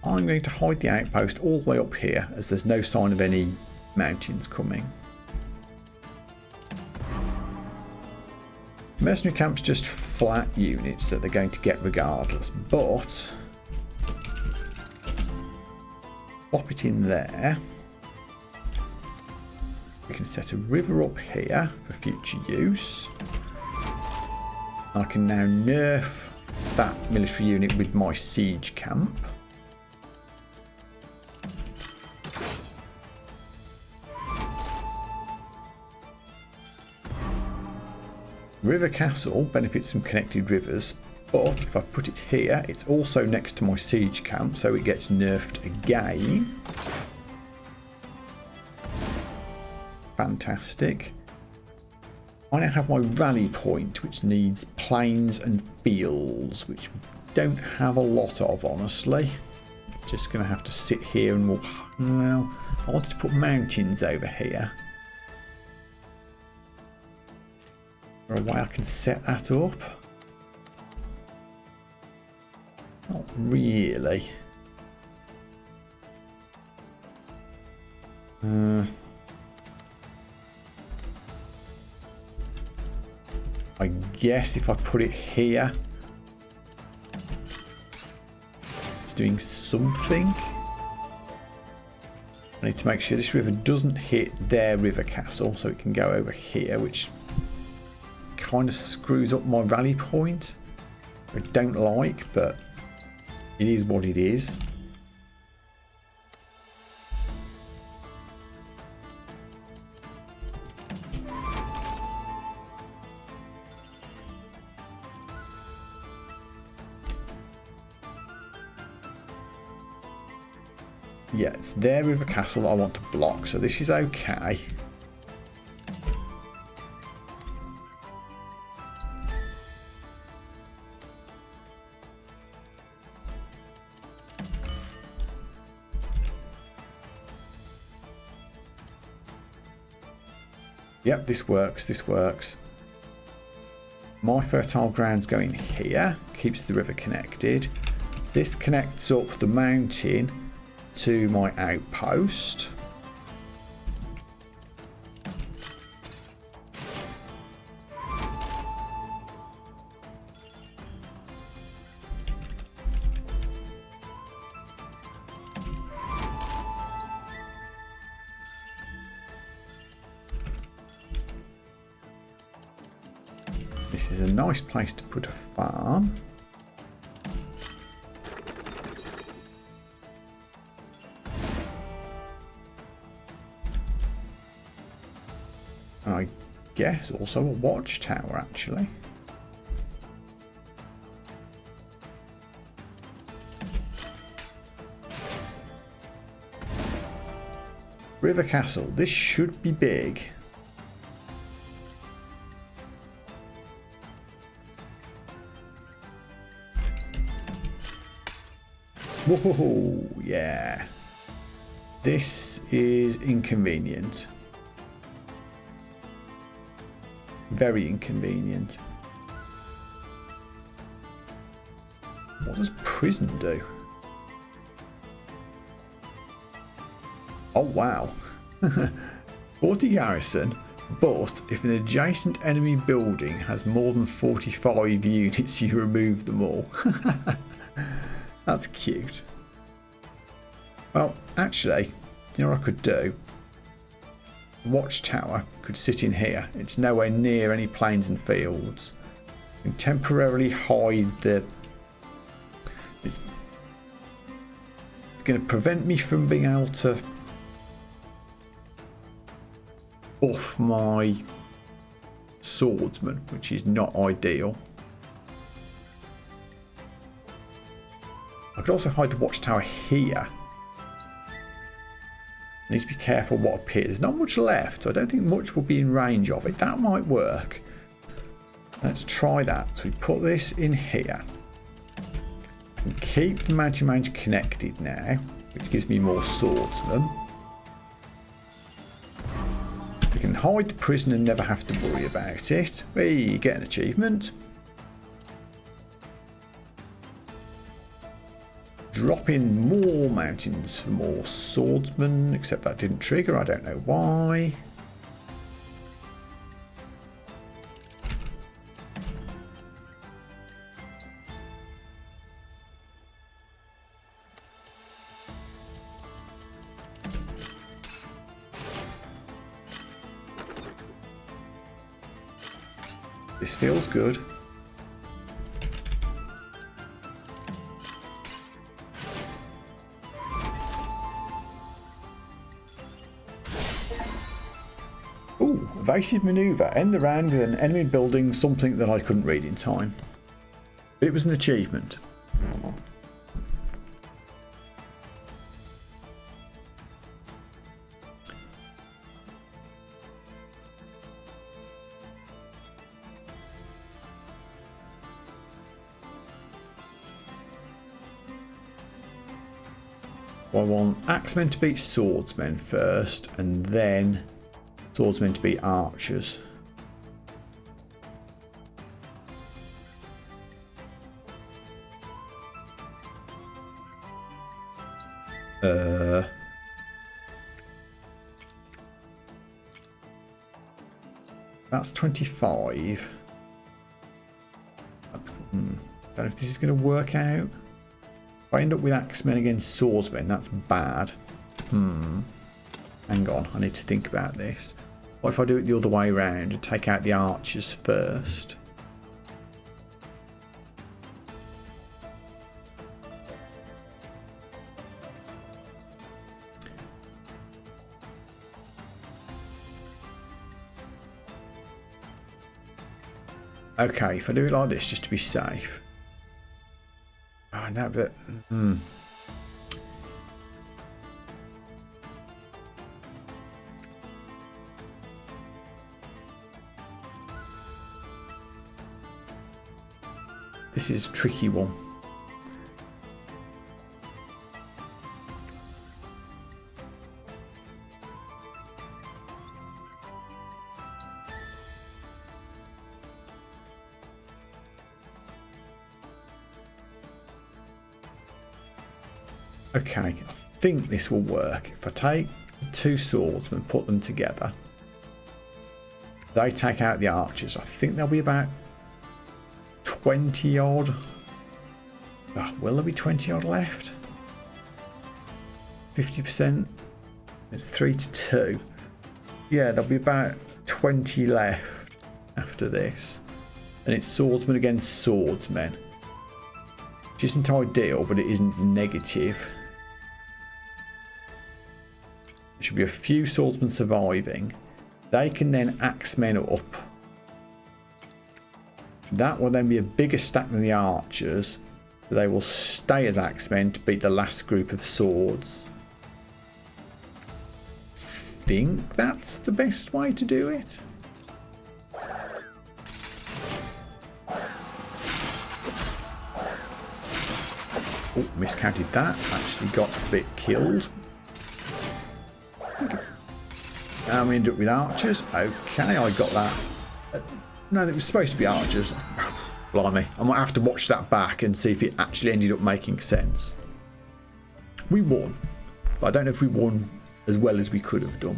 I'm going to hide the outpost all the way up here as there's no sign of any mountains coming. Mercenary camp's just flat units that they're going to get regardless, but pop it in there. We can set a river up here for future use. I can now nerf that military unit with my siege camp. River Castle benefits from connected rivers, but if I put it here, it's also next to my siege camp, so it gets nerfed again. Fantastic. I now have my rally point, which needs plains and fields, which we don't have a lot of, honestly. It's just going to have to sit here and walk. Well, I wanted to put mountains over here. Is there a way I can set that up? Not really. I guess if I put it here, it's doing something. I need to make sure this river doesn't hit their river castle, so it can go over here, which kind of screws up my rally point. I don't like, but it is what it is. Yeah, it's their river castle that I want to block, so this is okay. Yep, this works, this works. My fertile ground's going here, keeps the river connected. This connects up the mountain to my outpost. This is a nice place to put a farm. I guess also a watchtower, actually. River Castle. This should be big. Whoa, yeah. This is inconvenient. Very inconvenient. What does prison do? Oh wow. 40 garrison, but if an adjacent enemy building has more than 45 units, you remove them all. That's cute. Well, actually, you know what I could do? Watchtower could sit in here. It's nowhere near any plains and fields. You can temporarily hide the... It's going to prevent me from being able to buff my swordsman, which is not ideal. I could also hide the watchtower here. Need to be careful what appears. There's not much left, so I don't think much will be in range of it. That might work. Let's try that. So we put this in here. I And keep the mountain range connected now, which gives me more swordsmen. We can hide the prison and never have to worry about it. We get an achievement. Drop in more mountains for more swordsmen, except that didn't trigger, I don't know why. This feels good. Ooh, evasive manoeuvre. End the round with an enemy building something that I couldn't read in time. But it was an achievement. I want axemen to beat swordsmen first, and then swordsmen to beat archers. That's 25. Don't know if this is going to work out. If I end up with axemen against swordsmen, that's bad. Hang on, I need to think about this. What if I do it the other way around and take out the archers first? Okay, if I do it like this just to be safe. Oh, no, but... This is a tricky one. Okay, I think this will work. If I take the two swordsmen and put them together, they take out the archers. I think there'll be about 20 odd. Oh, will there be 20 odd left? 50%. It's 3 to 2. Yeah, there'll be about 20 left after this. And it's swordsmen against swordsmen. Which isn't ideal, but it isn't negative. There should be a few swordsmen surviving. They can then axemen up. That will then be a bigger stack than the archers. So they will stay as axemen to beat the last group of swords. I think that's the best way to do it. Oh, miscounted that. Actually got a bit killed. And we end up with archers. Okay, I got that. No, it was supposed to be archers. Blimey. I might have to watch that back and see if it actually ended up making sense. We won. But I don't know if we won as well as we could have done.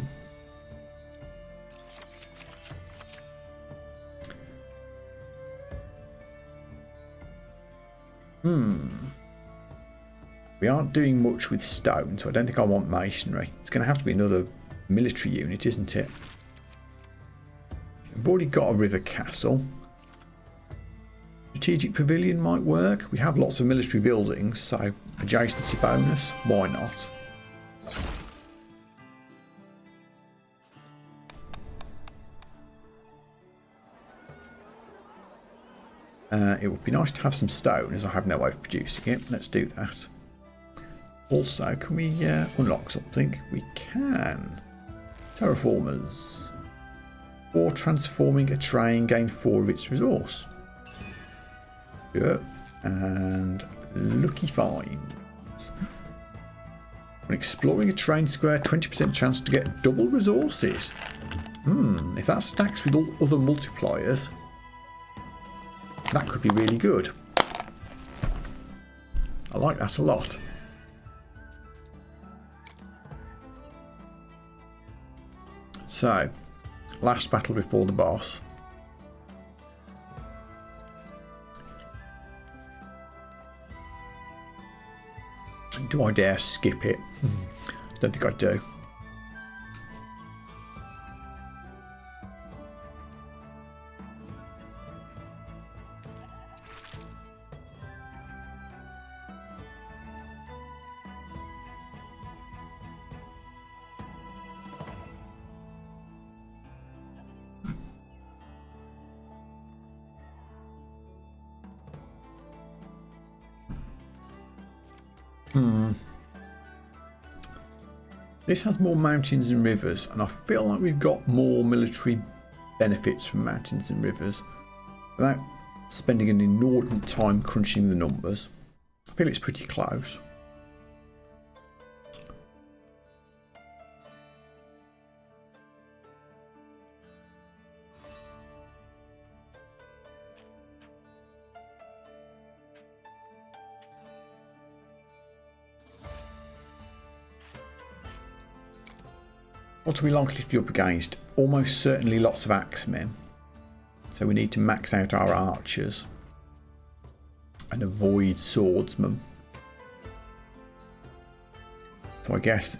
We aren't doing much with stone, so I don't think I want masonry. It's going to have to be another military unit, isn't it? We've already got a river castle. Strategic pavilion might work. We have lots of military buildings, so adjacency bonus, why not? It would be nice to have some stone, as I have no way of producing it. Let's do that. Also, can we unlock something? We can. Terraformers. Or transforming a train, gain 4 of its resource. Yeah. And Lucky finds. When exploring a terrain square, 20% chance to get double resources. If that stacks with all other multipliers, that could be really good. I like that a lot. So, last battle before the boss. Do I dare skip it? Don't think I do. This has more mountains and rivers, and I feel like we've got more military benefits from mountains and rivers without spending an inordinate time crunching the numbers. I feel it's pretty close. What are we likely to be up against? Almost certainly lots of axemen. So we need to max out our archers and avoid swordsmen. So I guess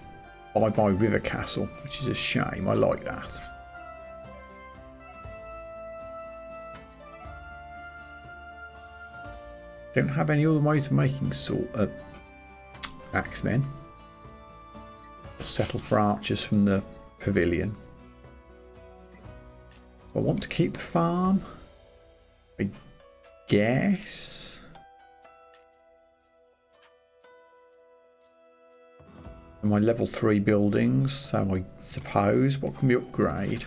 bye-bye River Castle, which is a shame. I like that. Don't have any other ways of making axemen. Settle for archers from the pavilion. I want to keep the farm, I guess. And my level 3 buildings, so I suppose, what can we upgrade?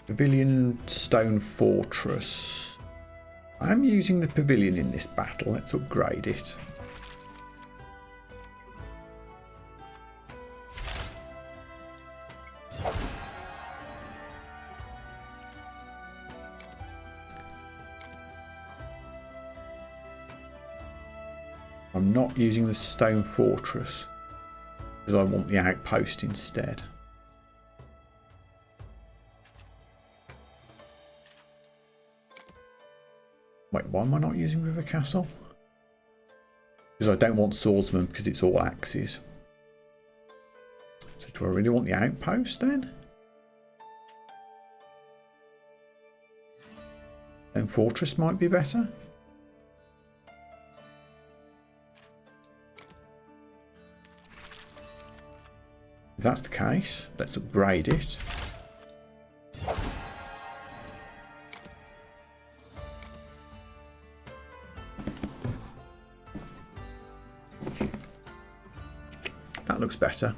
Pavilion Stone Fortress. I'm using the pavilion in this battle. Let's upgrade it. I'm not using the stone fortress because I want the outpost instead. Wait, why am I not using River Castle? Because I don't want swordsmen because it's all axes. So do I really want the outpost then? Then fortress might be better. If that's the case, let's upgrade it. That looks better.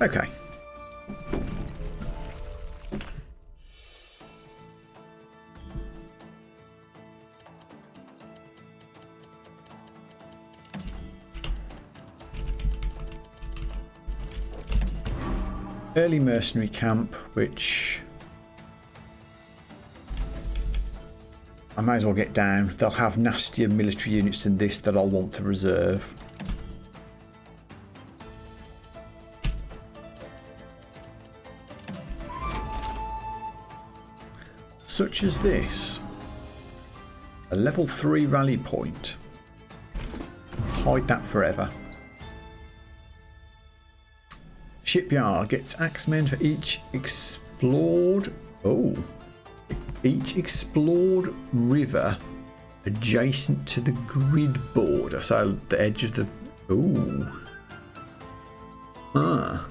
Okay. Early mercenary camp, which I might as well get down. They'll have nastier military units than this that I'll want to reserve. Such as this. A level 3 rally point. Hide that forever. Shipyard gets axemen for each explored. Oh. Each explored river adjacent to the grid border. So the edge of the. Ooh. Ah.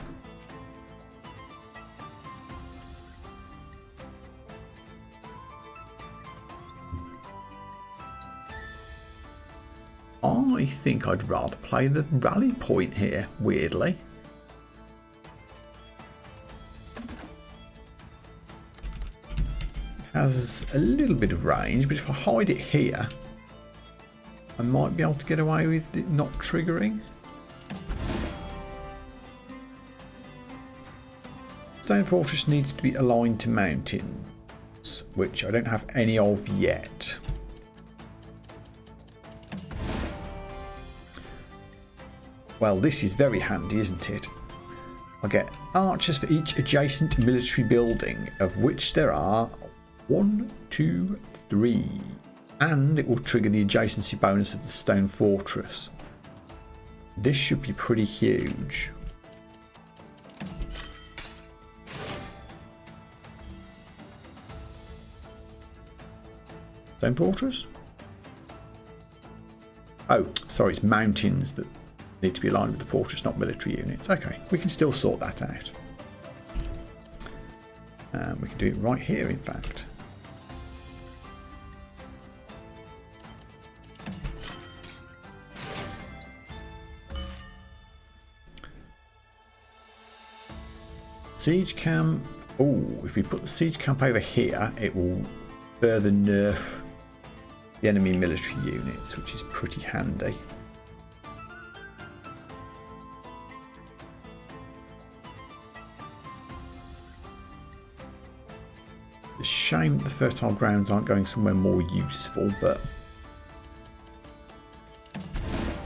I think I'd rather play the rally point here, weirdly. Has a little bit of range, but if I hide it here, I might be able to get away with it not triggering. Stone Fortress needs to be aligned to mountains, which I don't have any of yet. Well, this is very handy, isn't it? I get archers for each adjacent military building, of which there are 1, 2, 3. And it will trigger the adjacency bonus of the Stone Fortress. This should be pretty huge. Stone Fortress? Oh, sorry, it's mountains that need to be aligned with the fortress, not military units. Okay, we can still sort that out. We can do it right here, in fact. Siege camp. Oh, if we put the siege camp over here, it will further nerf the enemy military units, which is pretty handy. It's a shame that the fertile grounds aren't going somewhere more useful, but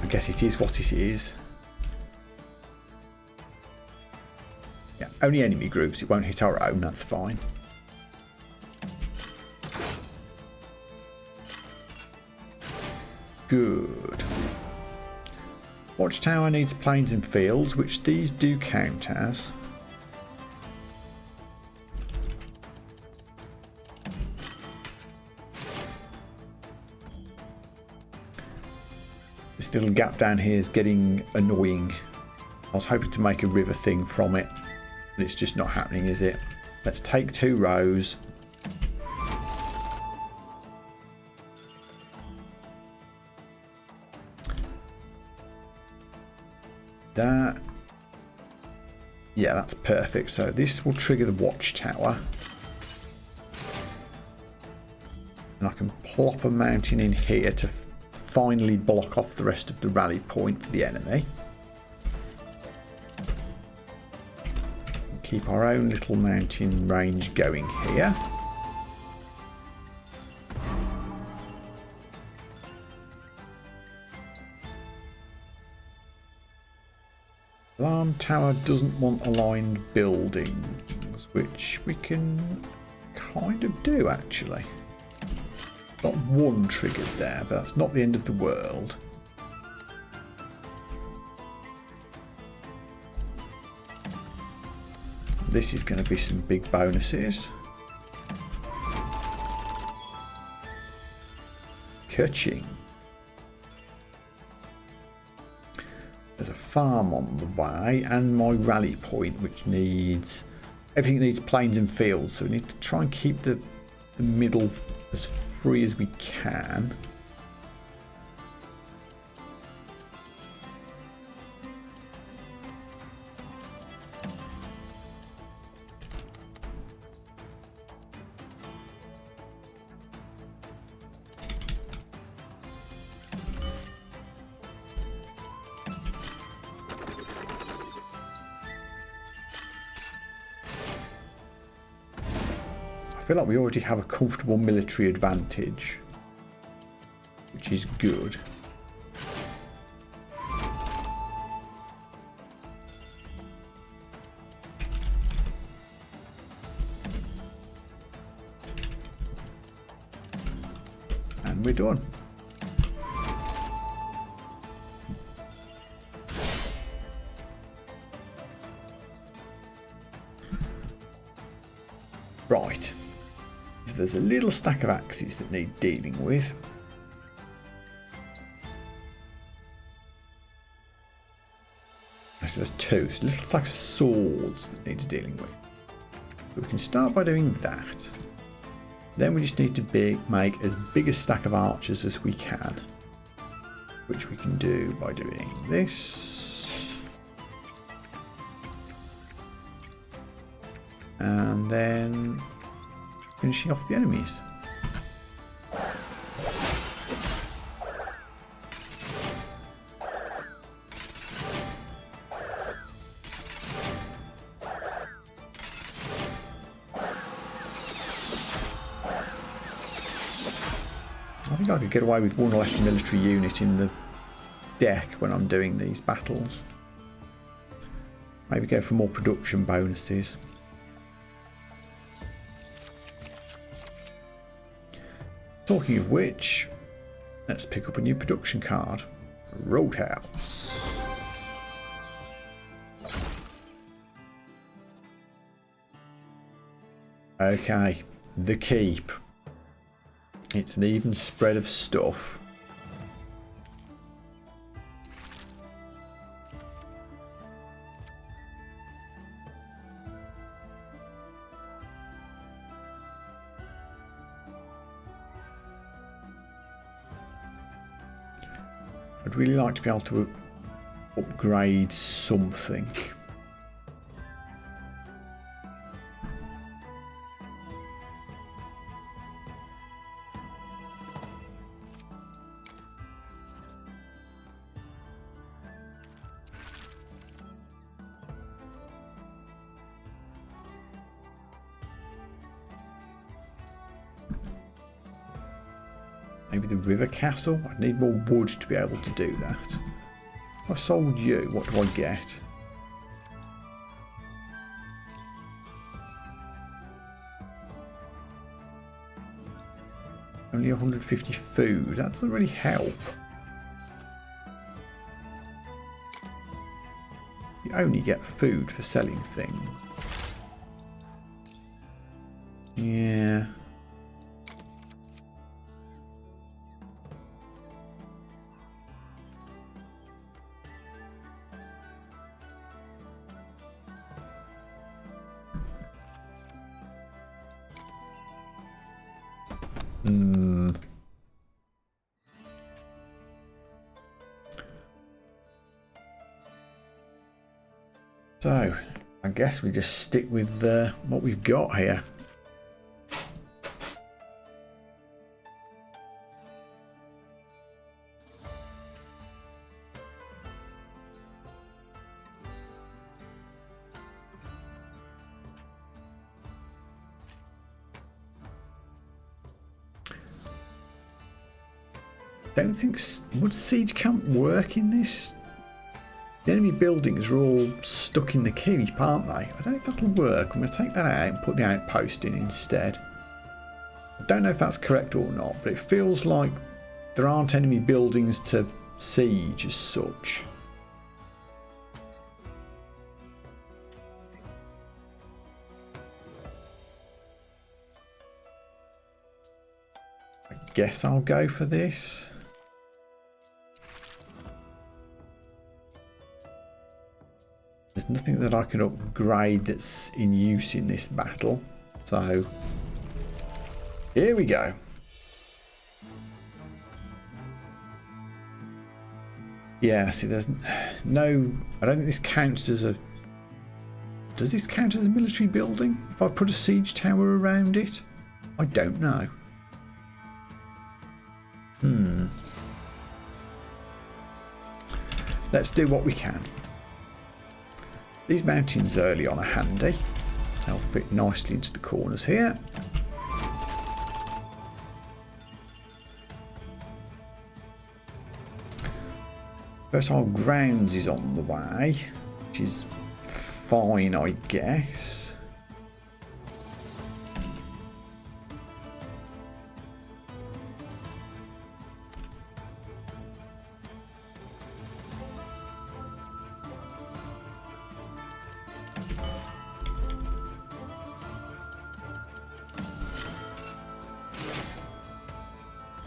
I guess it is what it is. Yeah, only enemy groups, it won't hit our own, that's fine. Good. Watchtower needs plains and fields, which these do count as. This little gap down here is getting annoying. I was hoping to make a river thing from it, but it's just not happening, is it? Let's take 2 rows. That, yeah, that's perfect. So this will trigger the watchtower, and I can plop a mountain in here to finally block off the rest of the rally point for the enemy. Keep our own little mountain range going here. Alarm tower doesn't want aligned buildings, which we can kind of do actually. Got 1 triggered there, but that's not the end of the world. This is going to be some big bonuses. Ka-ching. There's a farm on the way and my rally point, which needs everything needs plains and fields, so we need to try and keep the middle as free as we can. I feel like we already have a comfortable military advantage, which is good. And we're done. Right. There's a little stack of axes that need dealing with. Actually, there's 2. So little stacks of swords that needs dealing with. So we can start by doing that. Then we just need to make as big a stack of archers as we can. which we can do by doing this. And then finishing off the enemies. I think I could get away with one less military unit in the deck when I'm doing these battles. Maybe go for more production bonuses. Talking of which, let's pick up a new production card. Roadhouse. Okay, the keep. It's an even spread of stuff. I'd really like to be able to upgrade something. Maybe the river castle? I need more wood to be able to do that. If I sold you, what do I get? Only 150 food. That doesn't really help. You only get food for selling things. Yeah. So, I guess we just stick with what we've got here. Don't think would siege camp work in this? The enemy buildings are all stuck in the keep, aren't they? I don't know if that'll work. I'm going to take that out and put the outpost in instead. I don't know if that's correct or not, but it feels like there aren't enemy buildings to siege as such. I guess I'll go for this. There's nothing that I can upgrade that's in use in this battle. So, here we go. Yeah, see, there's no... I don't think this counts as a... Does this count as a military building? If I put a siege tower around it? I don't know. Let's do what we can. These mountains early on are handy. They'll fit nicely into the corners here. Fertile grounds is on the way, which is fine, I guess.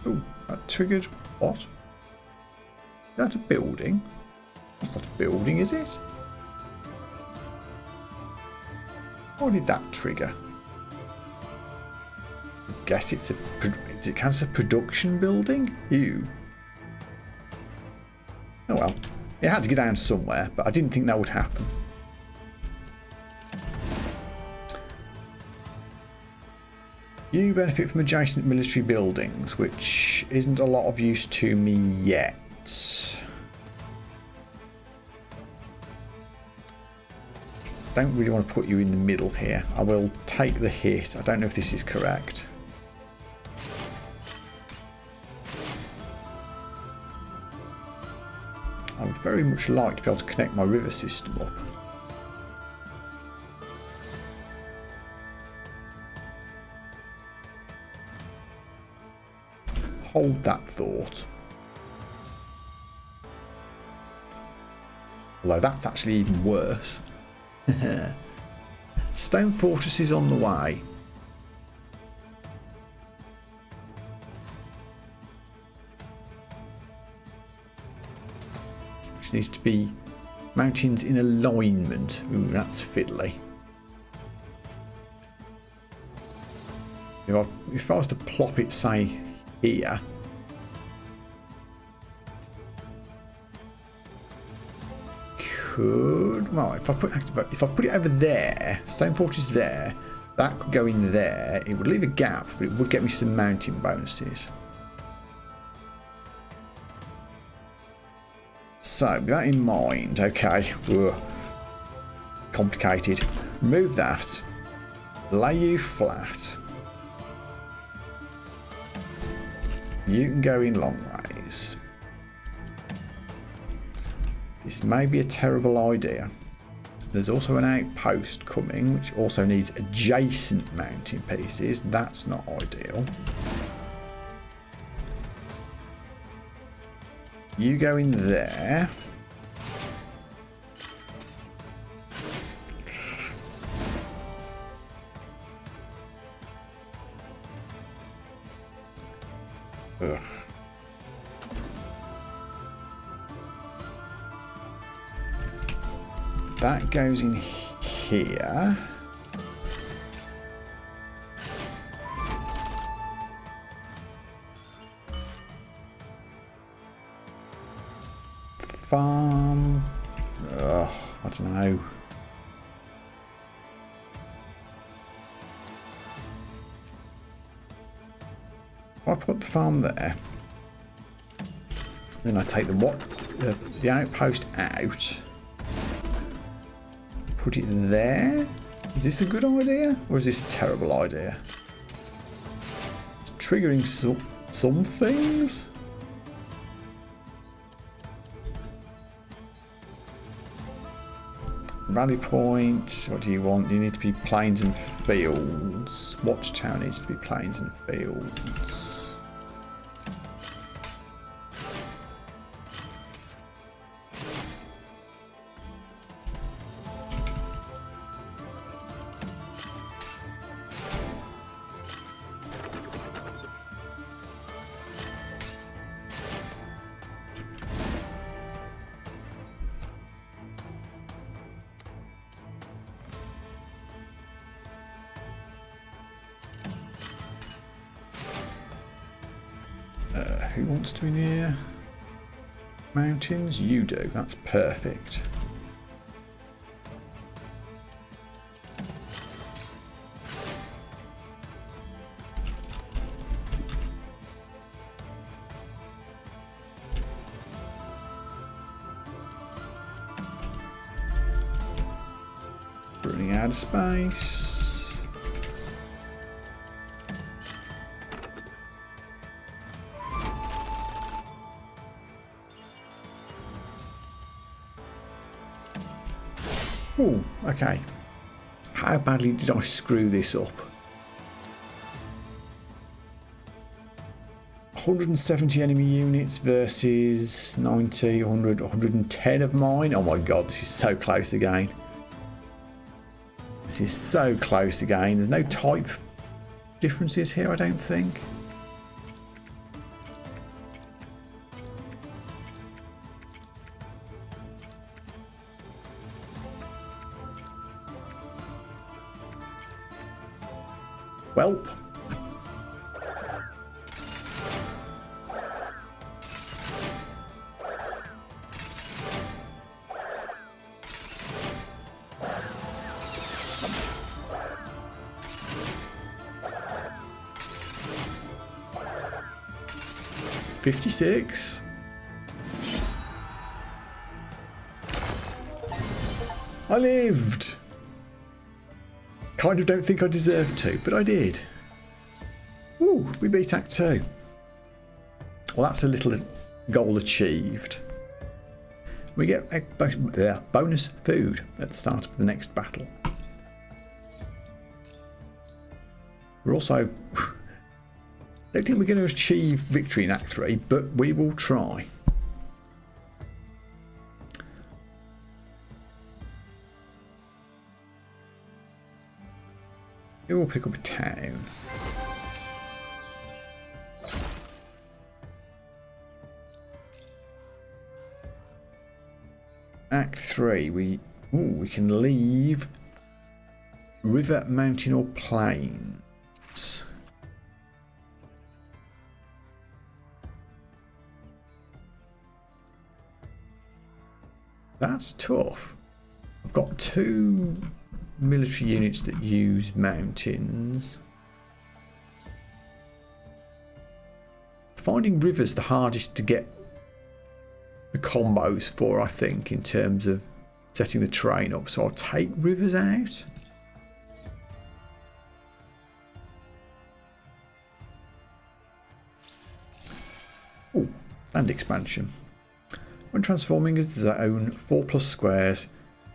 Oh, that triggered what? Is that a building? That's not a building, is it? Why did that trigger? I guess it's a production building? Ew. Oh well. It had to get down somewhere, but I didn't think that would happen. You benefit from adjacent military buildings, which isn't a lot of use to me yet. Don't really want to put you in the middle here. I will take the hit. I don't know if this is correct. I would very much like to be able to connect my river system up. Hold that thought. Although that's actually even worse. Stone fortress is on the way. Which needs to be mountains in alignment. Ooh, that's fiddly. If I was to plop it, say, here. Well, if I put it over there, stone fortress there, that could go in there. It would leave a gap, but it would get me some mountain bonuses. So, with that in mind, okay, whoa, complicated. Move that, lay you flat. You can go in long ways. This may be a terrible idea. There's also an outpost coming, which also needs adjacent mountain pieces. That's not ideal. You go in there. Ugh. That goes in here. Farm. Ugh, I don't know. I put the farm there. Then I take the outpost out. Put it there. Is this a good idea, or is this a terrible idea? It's triggering some things. Rally point. What do you want? You need to be plains and fields. Watchtower needs to be plains and fields. Who wants to be near mountains? You do. That's perfect. Running out of space. Oh, okay. How badly did I screw this up? 170 enemy units versus 90, 100, 110 of mine. Oh my god, this is so close again. This is so close again. There's no type differences here, I don't think. Welp. 56. I lived. Kind of don't think I deserved to, but I did. Ooh, we beat Act 2. Well, that's a little goal achieved. We get a bonus food at the start of the next battle. We're also... don't think we're going to achieve victory in Act 3, but we will try. We will pick up a town. Act 3, we can leave river, mountain or plains. That's tough. I've got 2 military units that use mountains. Finding rivers the hardest to get the combos for, I think, in terms of setting the train up. So I'll take rivers out. Oh, land expansion. When transforming as zone, 4+ squares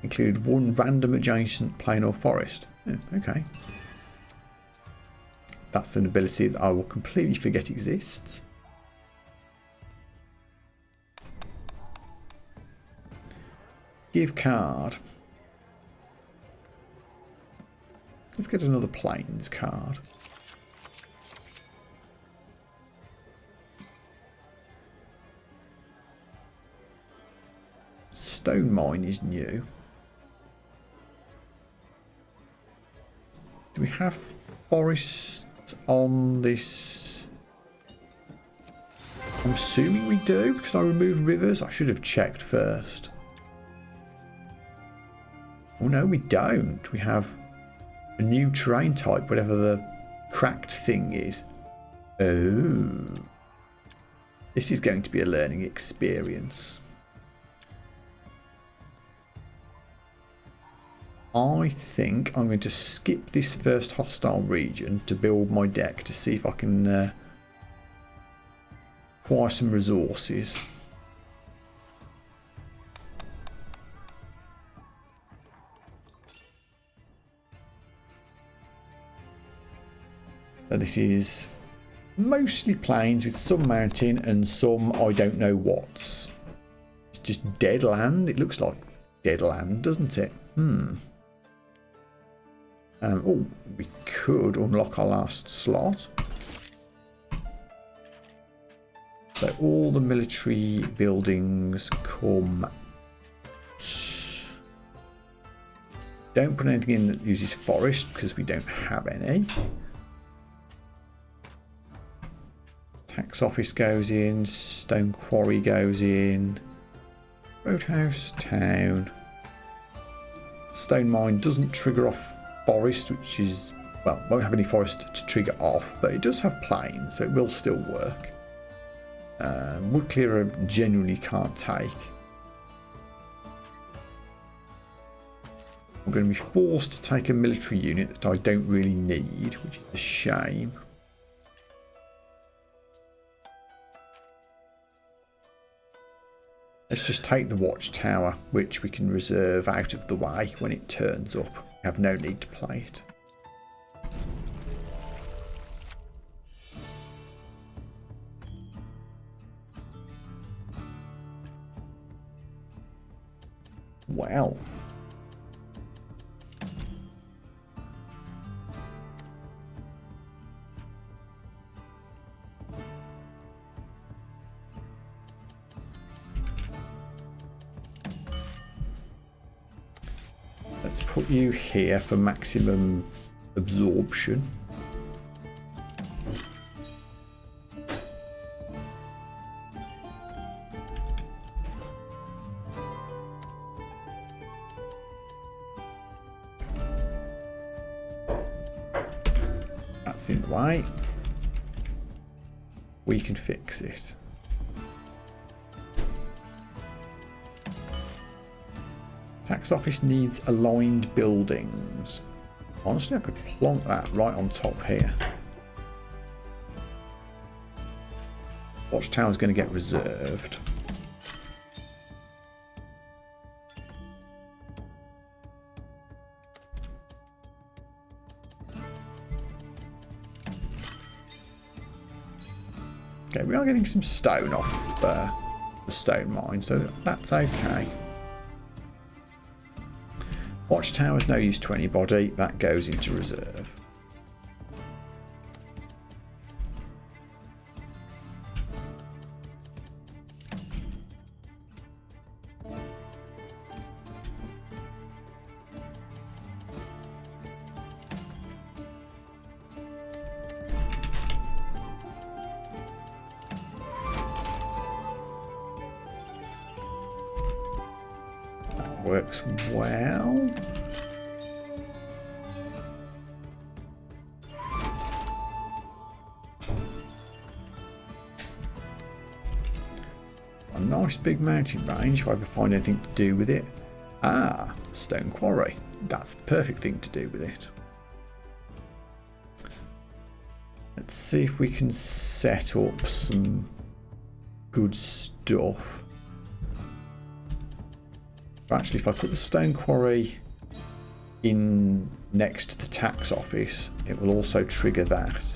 include 1 random adjacent plain or forest. Oh, okay. That's an ability that I will completely forget exists. Give card. Let's get another plains card. Stone mine is new. Do we have forests on this? I'm assuming we do because I removed rivers. I should have checked first. Oh no, we don't. We have a new terrain type, whatever the cracked thing is. Oh. This is going to be a learning experience. I think I'm going to skip this first hostile region to build my deck to see if I can acquire some resources. So this is mostly plains with some mountain and some I don't know what's. It's just dead land. It looks like dead land, doesn't it? Oh, we could unlock our last slot. So all the military buildings come. Don't put anything in that uses forest because we don't have any. Tax office goes in, stone quarry goes in, roadhouse, town. Stone mine doesn't trigger off forest, which is, well, won't have any forest to trigger off, but it does have plains, so it will still work. Wood clearer genuinely can't take. I'm going to be forced to take a military unit that I don't really need, which is a shame. Let's just take the watchtower, which we can reserve out of the way when it turns up. We have no need to play it. Well. Let's put you here for maximum absorption. That's in the way. We can fix it. Tax office needs aligned buildings. Honestly, I could plonk that right on top here. Watchtower's going to get reserved. Okay, we are getting some stone off the stone mine, so that's okay. Watchtower's no use to anybody, that goes into reserve. Works well. A nice big mountain range if I ever find anything to do with it. Ah, stone quarry. That's the perfect thing to do with it. Let's see if we can set up some good stuff. Actually, if I put the stone quarry in next to the tax office, it will also trigger that.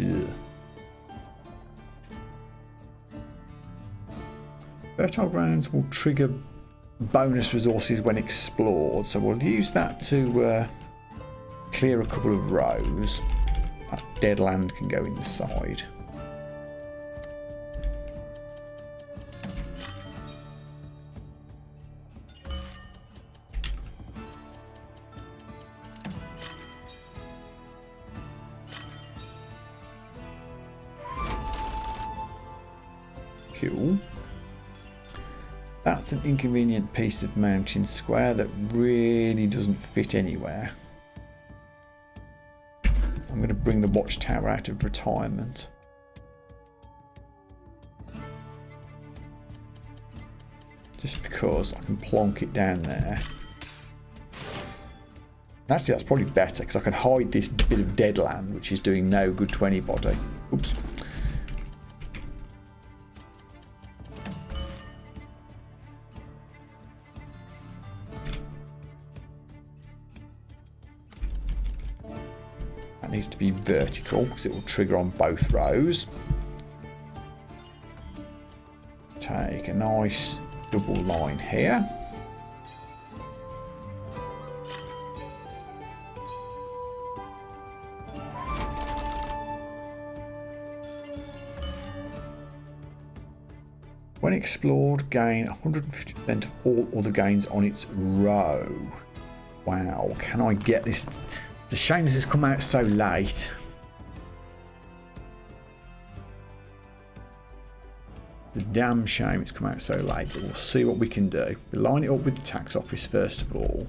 Ugh. Fertile grounds will trigger bonus resources when explored, so we'll use that to clear a couple of rows. That dead land can go in the side. Cool. That's an inconvenient piece of mountain square that really doesn't fit anywhere. I'm going to bring the watchtower out of retirement. Just because I can plonk it down there. Actually, that's probably better because I can hide this bit of dead land, which is doing no good to anybody. Oops. Needs to be vertical because it will trigger on both rows. Take a nice double line here. When explored, gain 150% of all other gains on its row. Wow, can I get this? It's a shame this has come out so late. The damn shame it's come out so late, but we'll see what we can do. We'll line it up with the tax office first of all.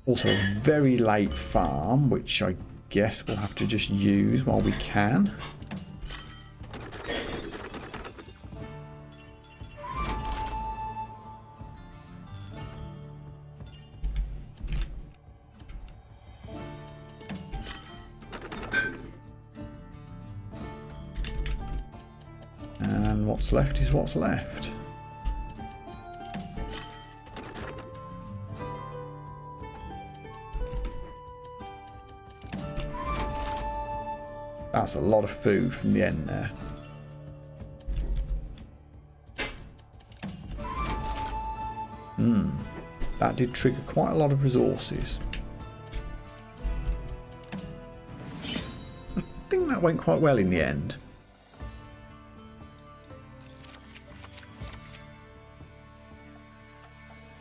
Also a very late farm, which I guess we'll have to just use while we can. And what's left is what's left. That's a lot of food from the end there. That did trigger quite a lot of resources. I think that went quite well in the end.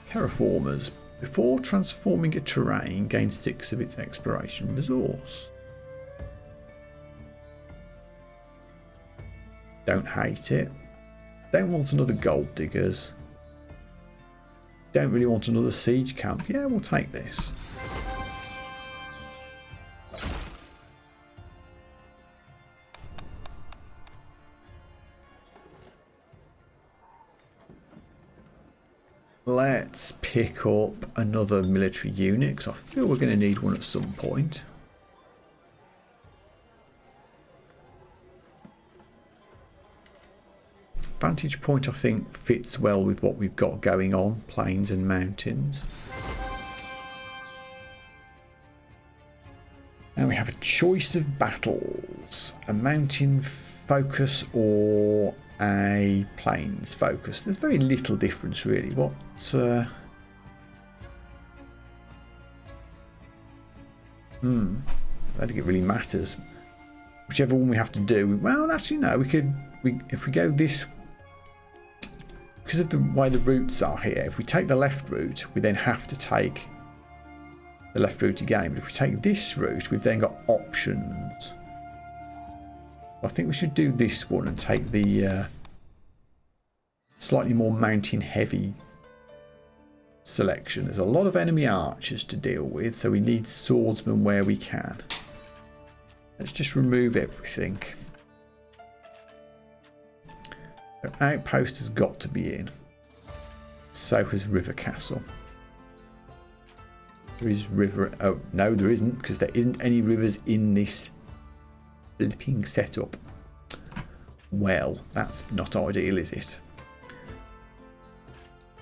Terraformers. Before transforming a terrain, gain 6 of its exploration resource. Don't hate it. Don't want another gold diggers. don't really want another siege camp. Yeah, we'll take this. Let's pick up another military unit because I feel we're going to need one at some point. Vantage point, I think, fits well with what we've got going on, plains and mountains. Now we have a choice of battles, a mountain focus or a plains focus. There's very little difference really. What I don't think it really matters. Whichever one we have to do. Well, actually no, if we go this, because of the way the routes are here, if we take the left route, we then have to take the left route again. But if we take this route, we've then got options. I think we should do this one and take the slightly more mountain heavy selection. There's a lot of enemy archers to deal with, so we need swordsmen where we can. Let's just remove everything. So outpost has got to be in. So has River Castle. There is river. Oh no, there isn't, because there isn't any rivers in this flipping setup. Well, that's not ideal, is it?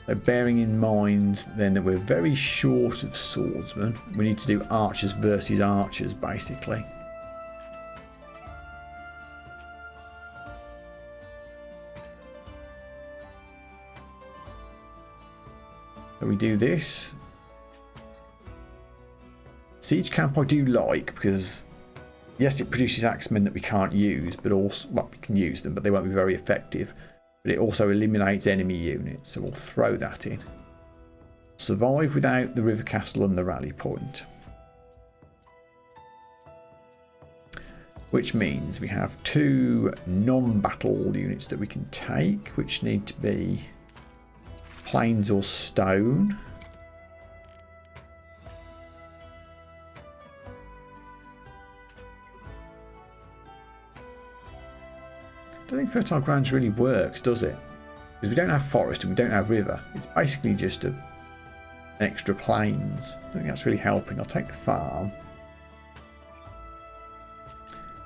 So bearing in mind then that we're very short of swordsmen, we need to do archers versus archers basically. So we do this. Siege camp I do like because yes, it produces axemen that we can't use, but also, well, we can use them, but they won't be very effective. But it also eliminates enemy units, so we'll throw that in. Survive without the river castle and the rally point. Which means we have 2 non-battle units that we can take, which need to be plains or stone. I don't think fertile grounds really works, does it? Because we don't have forest and we don't have river. It's basically just an extra plains. I don't think that's really helping. I'll take the farm.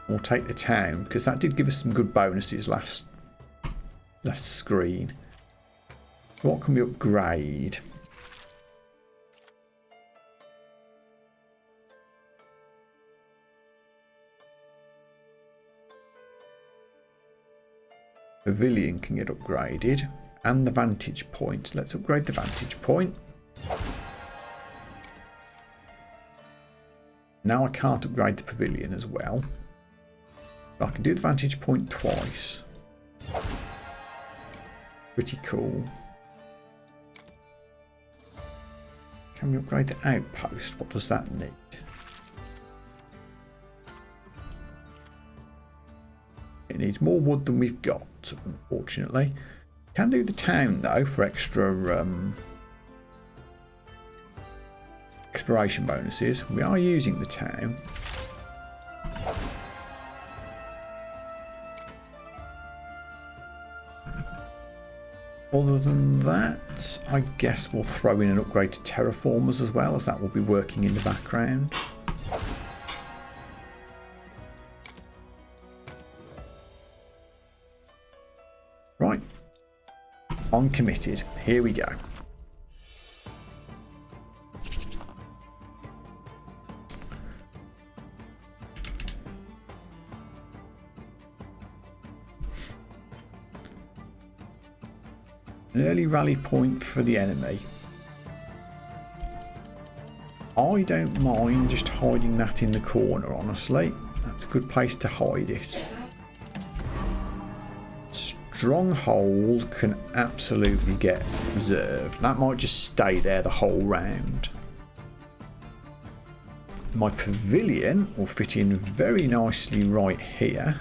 We'll take the town because that did give us some good bonuses last screen. What can we upgrade? Pavilion can get upgraded, and the vantage point. Let's upgrade the vantage point. Now I can't upgrade the pavilion as well, but I can do the vantage point twice. Pretty cool. Can we upgrade the outpost? What does that need? It needs more wood than we've got, unfortunately. Can do the town though for extra exploration bonuses. We are using the town. Other than that, I guess we'll throw in an upgrade to terraformers as well, as that will be working in the background. Right, on committed. Here we go. An early rally point for the enemy. I don't mind just hiding that in the corner, honestly. That's a good place to hide it. Stronghold can absolutely get reserved. That might just stay there the whole round. My pavilion will fit in very nicely right here.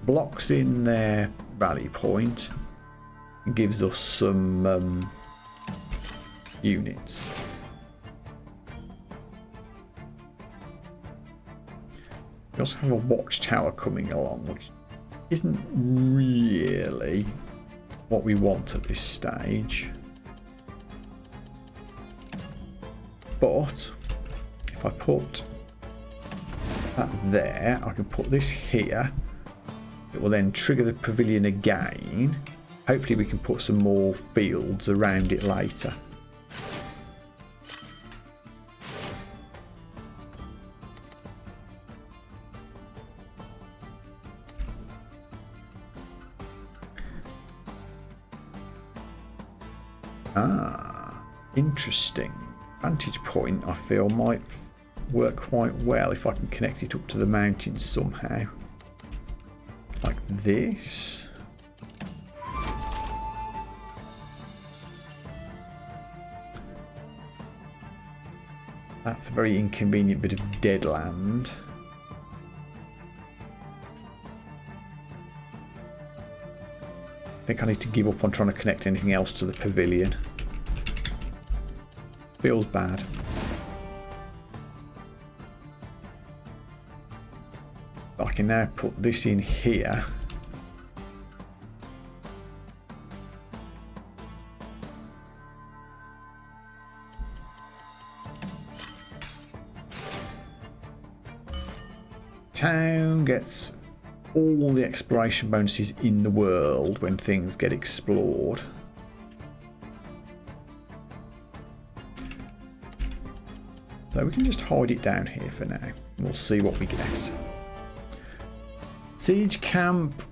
Blocks in their rally point. It gives us some units. We also have a watchtower coming along, which isn't really what we want at this stage. But if I put that there, I can put this here. It will then trigger the pavilion again. Hopefully we can put some more fields around it later. Interesting. Vantage point I feel might work quite well if I can connect it up to the mountains somehow. Like this. That's a very inconvenient bit of dead land. I think I need to give up on trying to connect anything else to the pavilion. Feels bad. I can now put this in here. Town gets all the exploration bonuses in the world when things get explored. So we can just hide it down here for now. We'll see what we get. Siege camp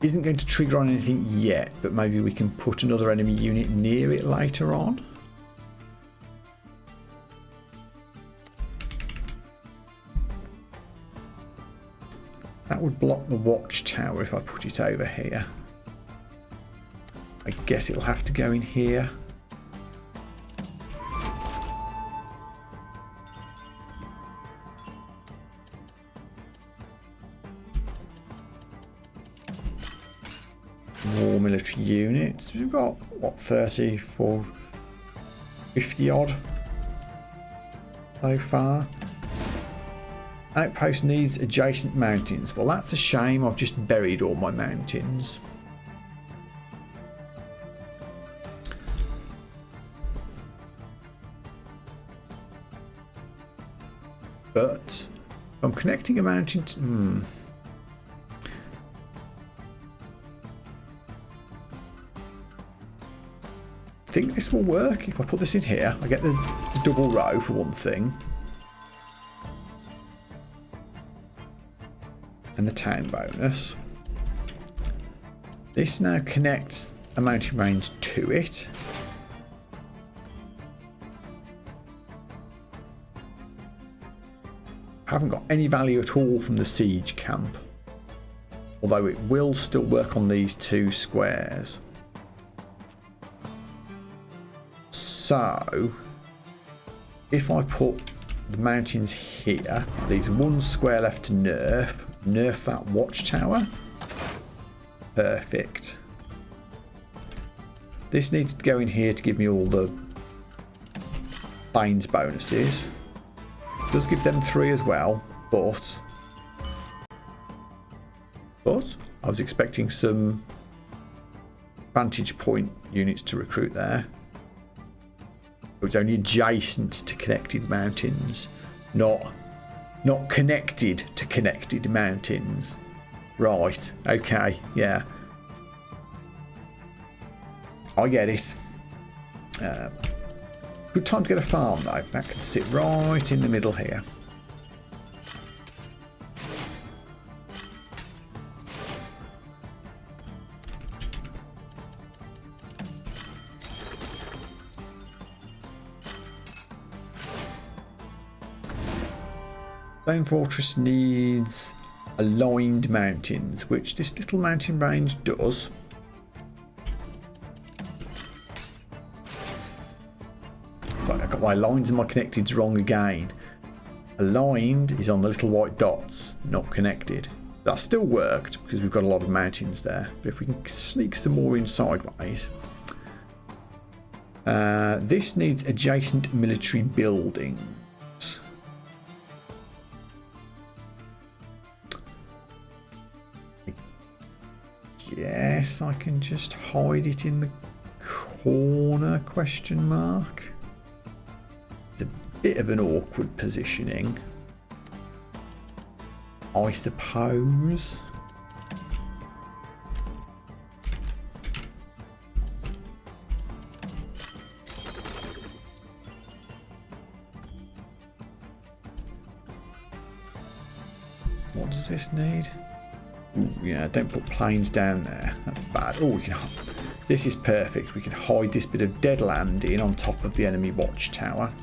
isn't going to trigger on anything yet, but maybe we can put another enemy unit near it later on. That would block the watchtower if I put it over here. I guess it'll have to go in here. More military units. We've got, what, 30, 40, 50 odd so far. Outpost needs adjacent mountains. Well, that's a shame. I've just buried all my mountains. But I'm connecting a mountain to... I think this will work. If I put this in here, I get the double row for one thing. And the town bonus. This now connects a mountain range to it. I haven't got any value at all from the siege camp, although it will still work on these two squares. So if I put the mountains here, leaves one square left to nerf that watchtower. Perfect. This needs to go in here to give me all the plains bonuses. Does give them 3 as well, but I was expecting some vantage point units to recruit there. It's only adjacent to connected mountains, not connected to connected mountains. Right, okay, yeah. I get it. Good time to get a farm though. That can sit right in the middle here. Stone Fortress needs aligned mountains, which this little mountain range does. So I've got my lines and my connecteds wrong again. Aligned is on the little white dots, not connected. That still worked because we've got a lot of mountains there. But if we can sneak some more in sideways. This needs adjacent military buildings. Yes, I can just hide it in the corner, question mark. It's a bit of an awkward positioning, I suppose. What does this need? Ooh, yeah, don't put planes down there. That's bad. Oh, we can. This is perfect. We can hide this bit of dead land in on top of the enemy watchtower.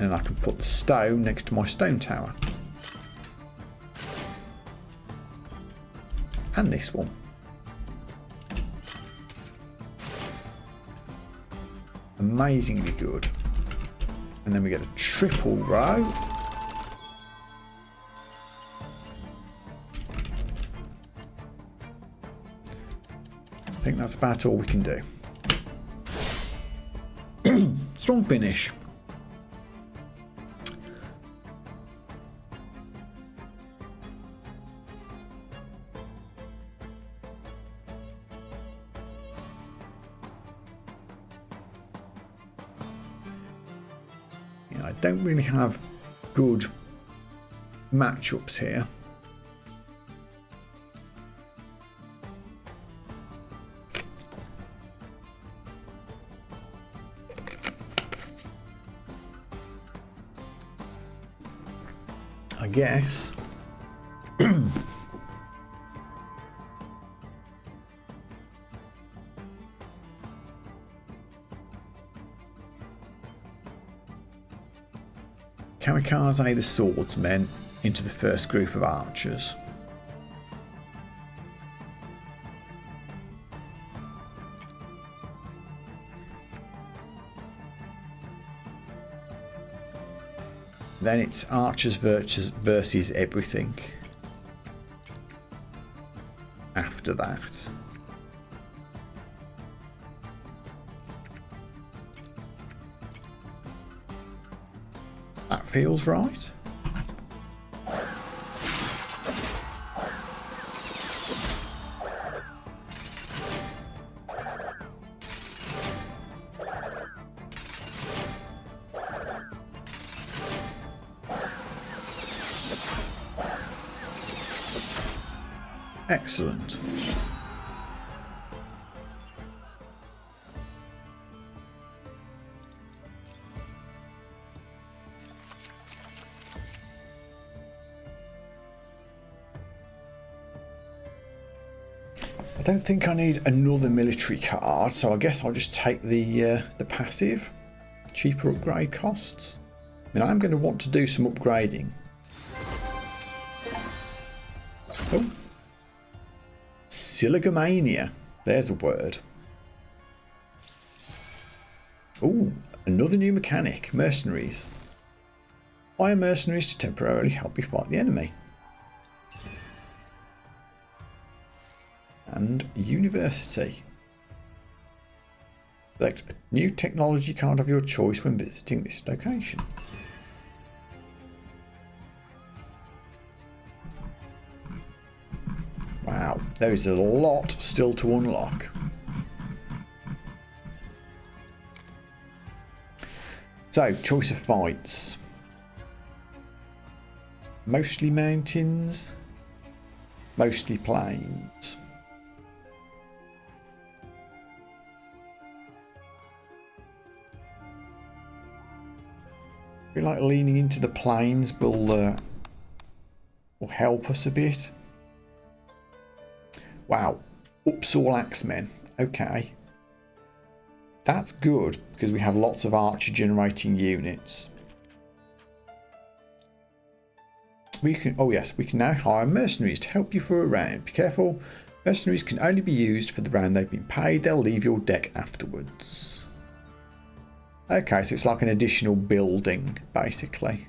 And I can put the stone next to my stone tower. And this one. Amazingly good. And then we get a triple row. I think that's about all we can do. Strong finish. Yeah, I don't really have good matchups here. I guess. Kamikaze the swordsmen into the first group of archers. Then it's archers versus everything after that. That feels right. Excellent. I don't think I need another military card, so I guess I'll just take the passive. Cheaper upgrade costs. I mean, I'm going to want to do some upgrading. Oh. Siligomania. There's a word. Oh, another new mechanic. Mercenaries. Hire mercenaries to temporarily help you fight the enemy. And university. Select a new technology card of your choice when visiting this location. Wow, there is a lot still to unlock. So, choice of fights. Mostly mountains, mostly plains. I feel like leaning into the plains will help us a bit. Wow, Upsall Axemen. Okay. That's good because we have lots of archer generating units. We can, oh yes, we can now hire mercenaries to help you for a round. Be careful, mercenaries can only be used for the round they've been paid. They'll leave your deck afterwards. Okay, so it's like an additional building, basically.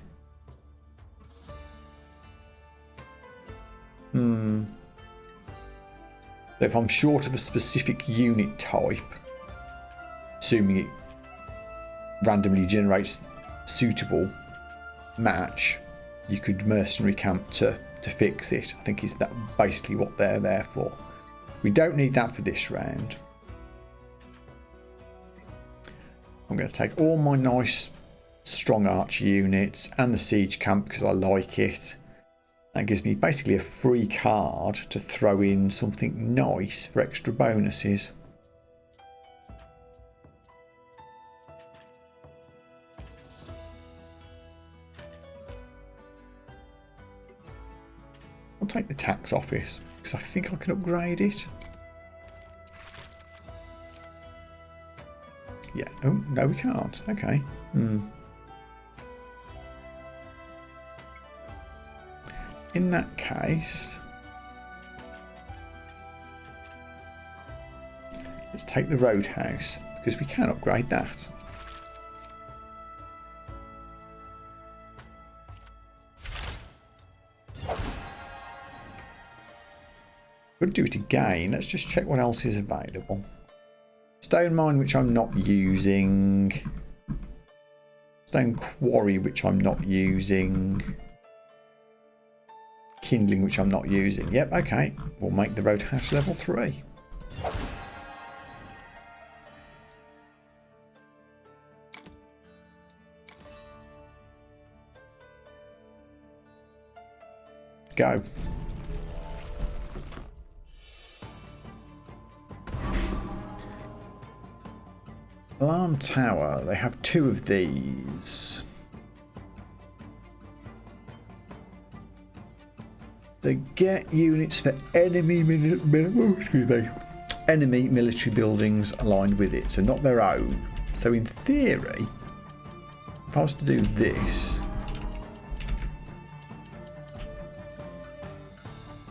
So if I'm short of a specific unit type, assuming it randomly generates suitable match, you could mercenary camp to fix it. I think is that basically what they're there for. We don't need that for this round. I'm going to take all my nice strong arch units and the siege camp because I like it. That gives me basically a free card to throw in something nice for extra bonuses. I'll take the tax office because I think I can upgrade it. Yeah, oh, no we can't. Okay. In that case, let's take the roadhouse because we can upgrade that. Could do it again. Let's just check what else is available. Stone mine, which I'm not using. Stone quarry, which I'm not using. Kindling, which I'm not using. Yep, okay. We'll make the roadhouse level 3. Go. Alarm tower. They have 2 of these. They get units for enemy military buildings aligned with it, so not their own. So in theory, if I was to do this,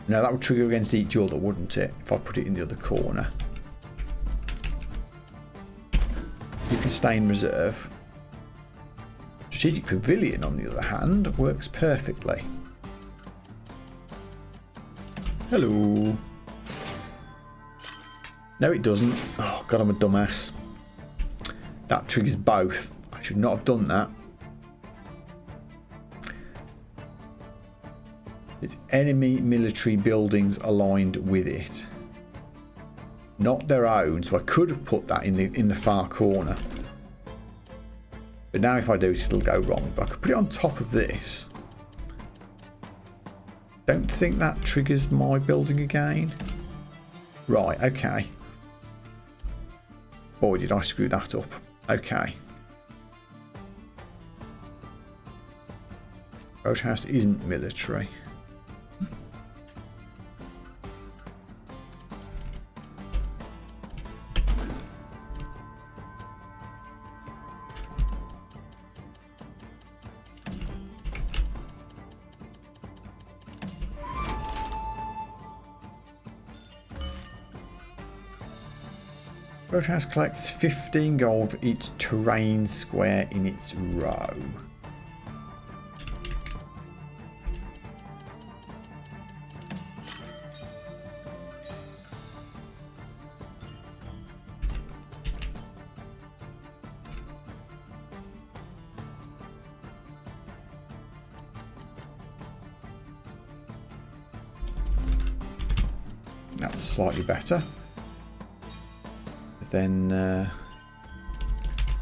no, that would trigger against each other, wouldn't it? If I put it in the other corner. You can stay in reserve. Strategic Pavilion, on the other hand, works perfectly. Hello. No, it doesn't. Oh, God, I'm a dumbass. That triggers both. I should not have done that. It's enemy military buildings aligned with it. Not their own, so I could have put that in the far corner. But now if I do it, it'll go wrong. But I could put it on top of this. Don't think that triggers my building again. Right, okay. Boy, did I screw that up. Okay. Roadhouse isn't military. Roadhouse collects 15 gold for each terrain square in its row. That's slightly better. Then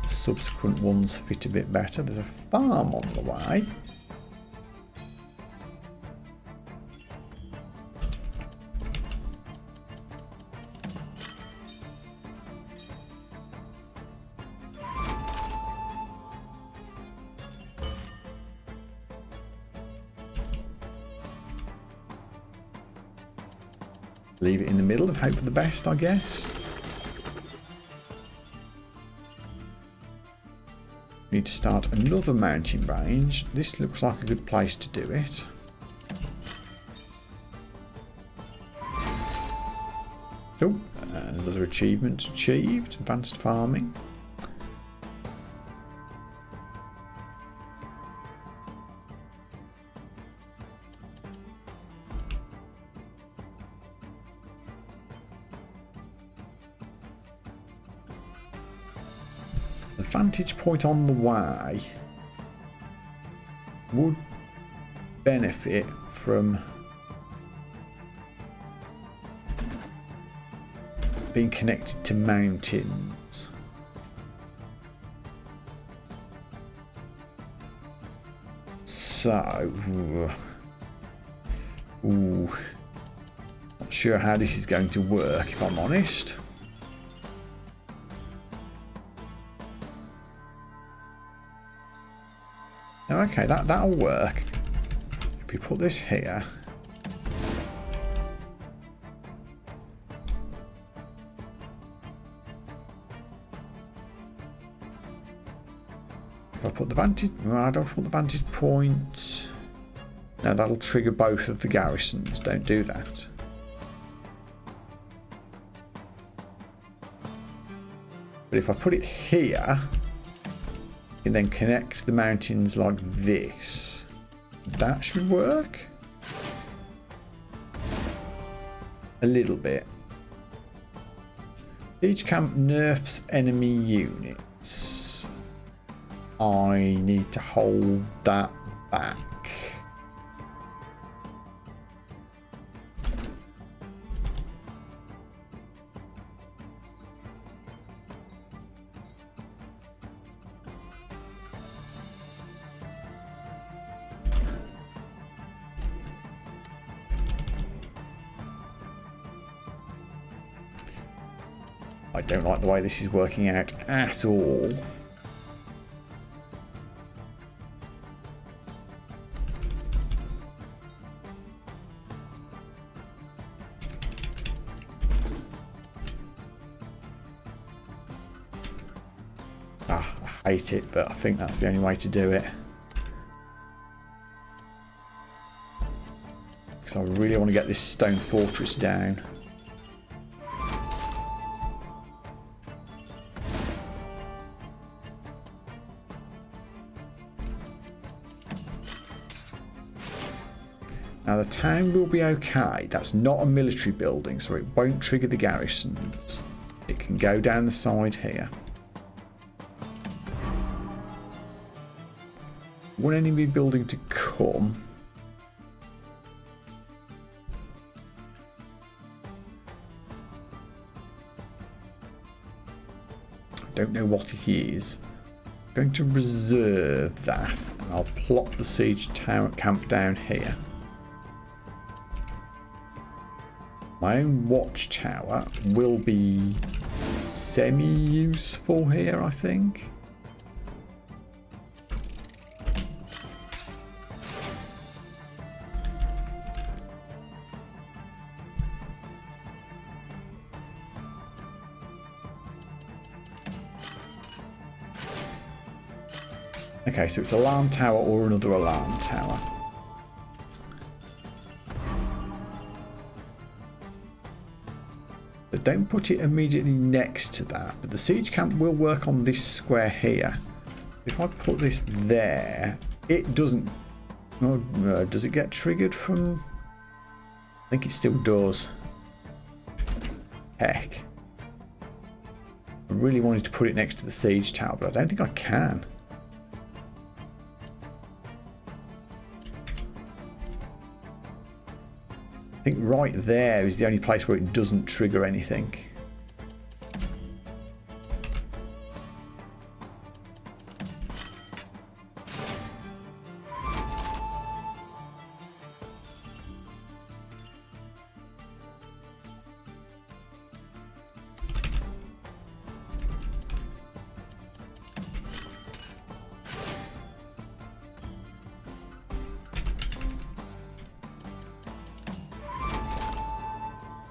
subsequent ones fit a bit better. There's a farm on the way. Leave it in the middle and hope for the best, I guess. Need to start another mountain range. This looks like a good place to do it. Oh, another achievement achieved. Advanced farming. vantage point on the way would benefit from being connected to mountains. So, not sure how this is going to work, if I'm honest. Okay, that'll work. If we put this here. If I put the vantage... Well, I don't put the vantage point... No, that'll trigger both of the garrisons. Don't do that. But if I put it here... and then connect the mountains like this. That should work. A little bit. Each camp nerfs enemy units. I need to hold that back. I don't like the way this is working out at all. I hate it, but I think that's the only way to do it. Because I really want to get this stone fortress down. Now the town will be okay. That's not a military building, so it won't trigger the garrisons. It can go down the side here. One enemy building to come. I don't know what it is. I'm going to reserve that, and I'll plop the siege tower camp down here. My own watchtower will be semi-useful here, I think. Okay, so it's alarm tower or another alarm tower. But don't put it immediately next to that. But the siege camp will work on this square here. If I put this there, it doesn't... Oh, does it get triggered from... I think it still does. Heck. I really wanted to put it next to the siege tower, but I don't think I can. I think right there is the only place where it doesn't trigger anything.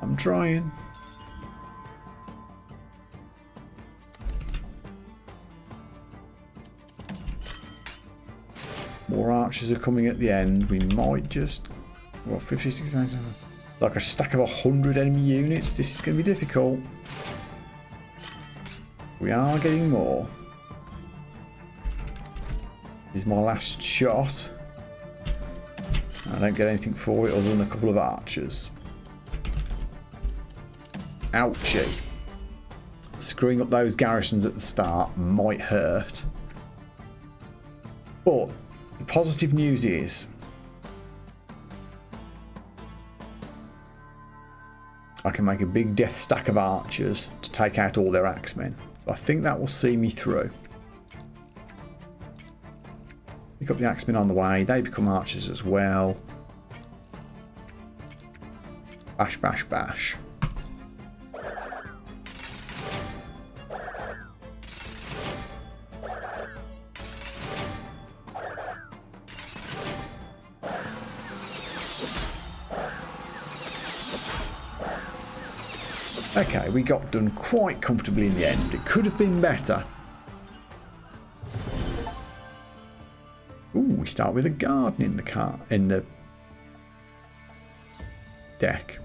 I'm trying. More archers are coming at the end. We might just... What, 56? Like a stack of 100 enemy units. This is going to be difficult. We are getting more. This is my last shot. I don't get anything for it other than a couple of archers. Ouchie. Screwing up those garrisons at the start might hurt. But the positive news is I can make a big death stack of archers to take out all their axemen. So I think that will see me through. Pick up the axemen on the way. They become archers as well. Bash, bash, bash. Okay, we got done quite comfortably in the end. It could have been better. Ooh, we start with a garden in the deck.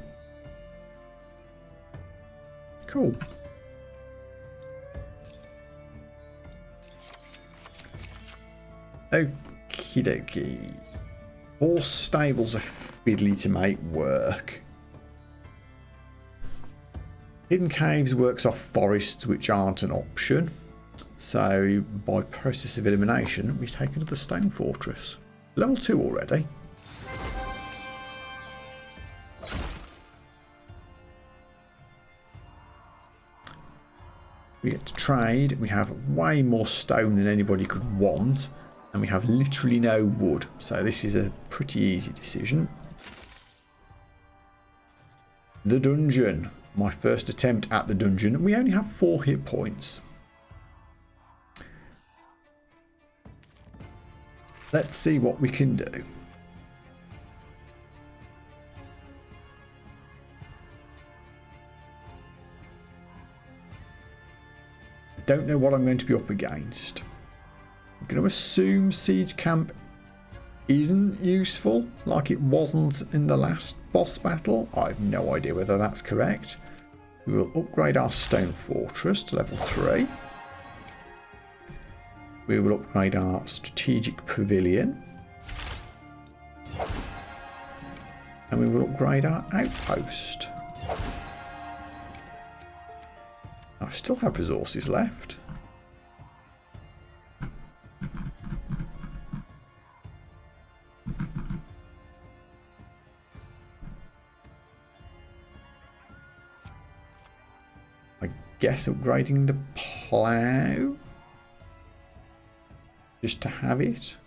Cool. Okie dokie. Horse stables are fiddly to make work. Hidden caves works off forests, which aren't an option. So by process of elimination, we take another stone fortress. Level 2 already. We get to trade. We have way more stone than anybody could want. And we have literally no wood. So this is a pretty easy decision. The dungeon. My first attempt at the dungeon, and we only have 4 hit points. Let's see what we can do. I don't know what I'm going to be up against. I'm going to assume siege camp isn't useful, like it wasn't in the last boss battle. I have no idea whether that's correct. We will upgrade our stone fortress to level 3. We will upgrade our strategic pavilion. And we will upgrade our outpost. I still have resources left. Guess upgrading the plough just to have it.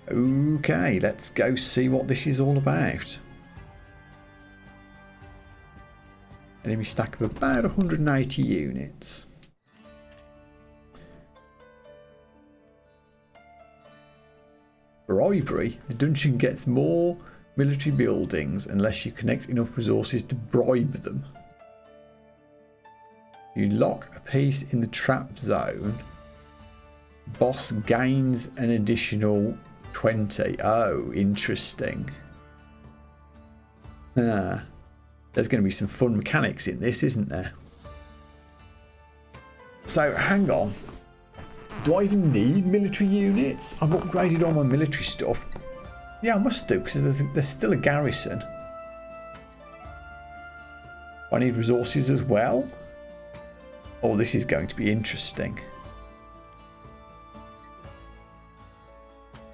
Okay, let's go see what this is all about. Enemy stack of about 180 units. Bribery. The dungeon gets more military buildings unless you connect enough resources to bribe them. You lock a piece in the trap zone. Boss gains an additional 20. Oh, interesting. There's going to be some fun mechanics in this, isn't there? So, hang on. Do I even need military units? I've upgraded all my military stuff. Yeah, I must do, because there's still a garrison. I need resources as well. Oh, this is going to be interesting.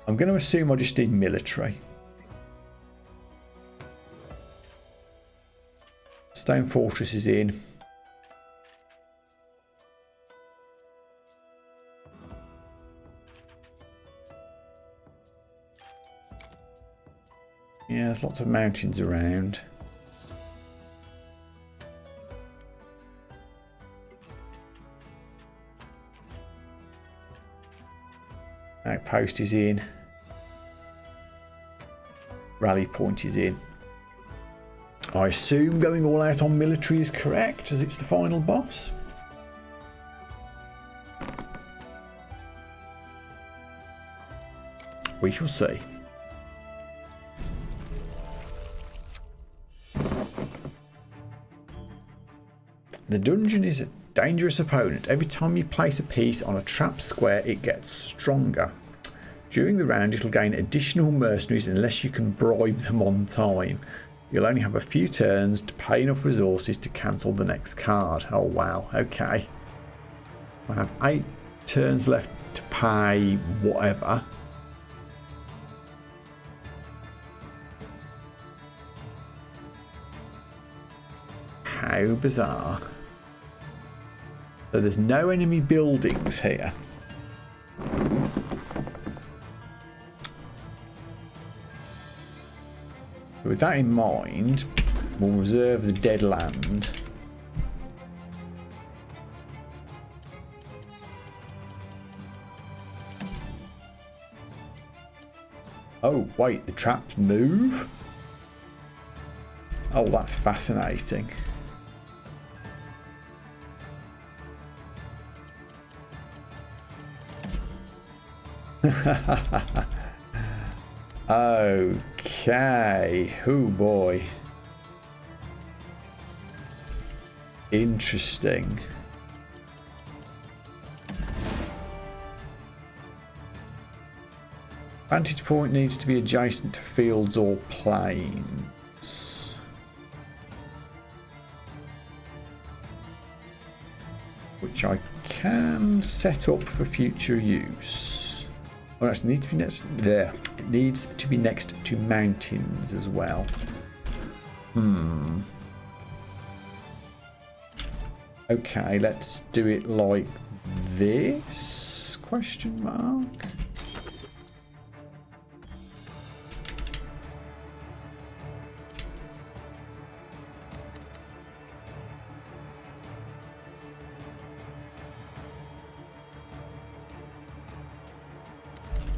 I'm going to assume I just need military. Stone fortress is in. Yeah, there's lots of mountains around. Outpost is in. Rally point is in. I assume going all out on military is correct, as it's the final boss. We shall see. The dungeon is Dangerous opponent. Every time you place a piece on a trap square, it gets stronger. During the round, it'll gain additional mercenaries unless you can bribe them on time. You'll only have a few turns to pay enough resources to cancel the next card. Oh wow, okay. I have 8 turns left to pay whatever. How bizarre. So there's no enemy buildings here. With that in mind, we'll reserve the dead land. Oh, wait, the traps move? Oh, that's fascinating. Okay. Oh boy. Interesting. Vantage point needs to be adjacent to fields or plains. Which I can set up for future use. Oh, it needs to be next there. It needs to be next to mountains as well. Okay, let's do it like this? Question mark.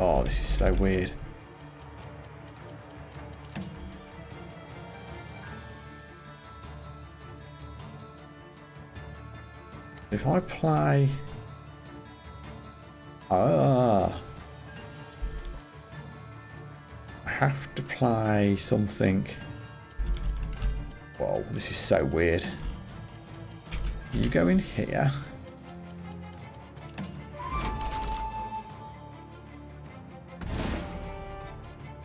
Oh, this is so weird. If I play... I have to play something... Whoa, this is so weird. You go in here.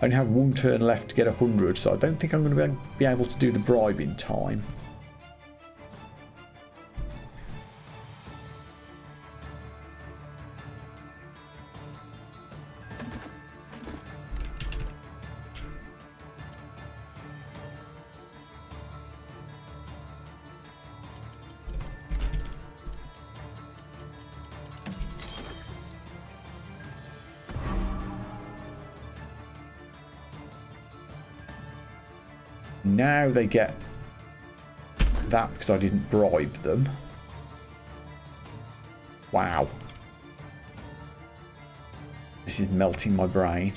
I only have 1 turn left to get 100, so I don't think I'm going to be able to do the bribe in time. Now they get that because I didn't bribe them. Wow. This is melting my brain.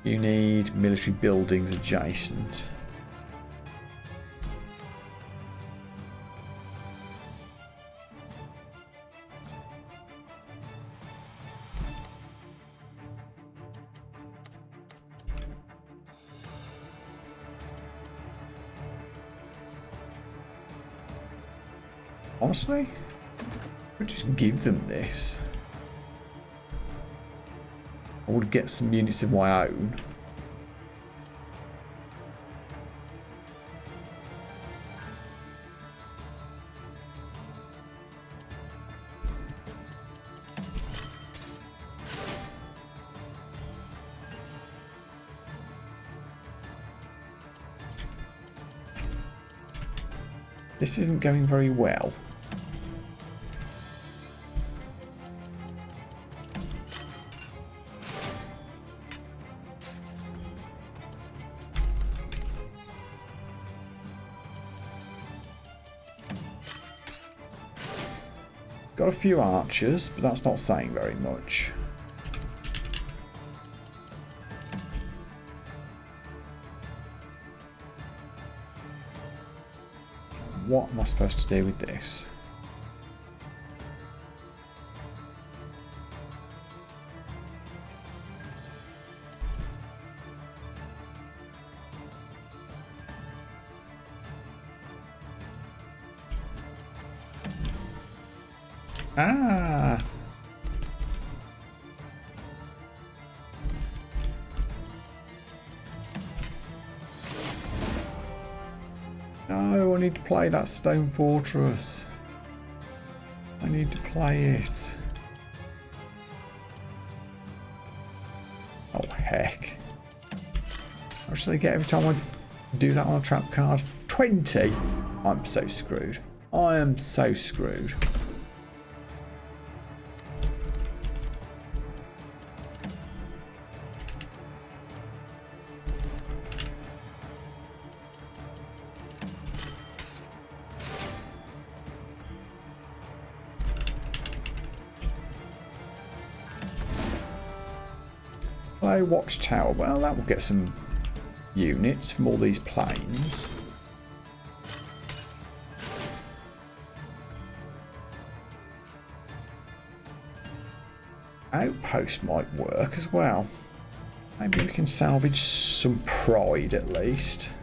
You need military buildings adjacent. Honestly, I would just give them this. I would get some units of my own. This isn't going very well. Got a few archers, but that's not saying very much. What am I supposed to do with this? Ah! No, I need to play that stone fortress. I need to play it. Oh, heck. How much do they get every time I do that on a trap card? 20? I'm so screwed. I am so screwed. Play watchtower. Well, that will get some units from all these planes. Outpost might work as well. Maybe we can salvage some pride at least.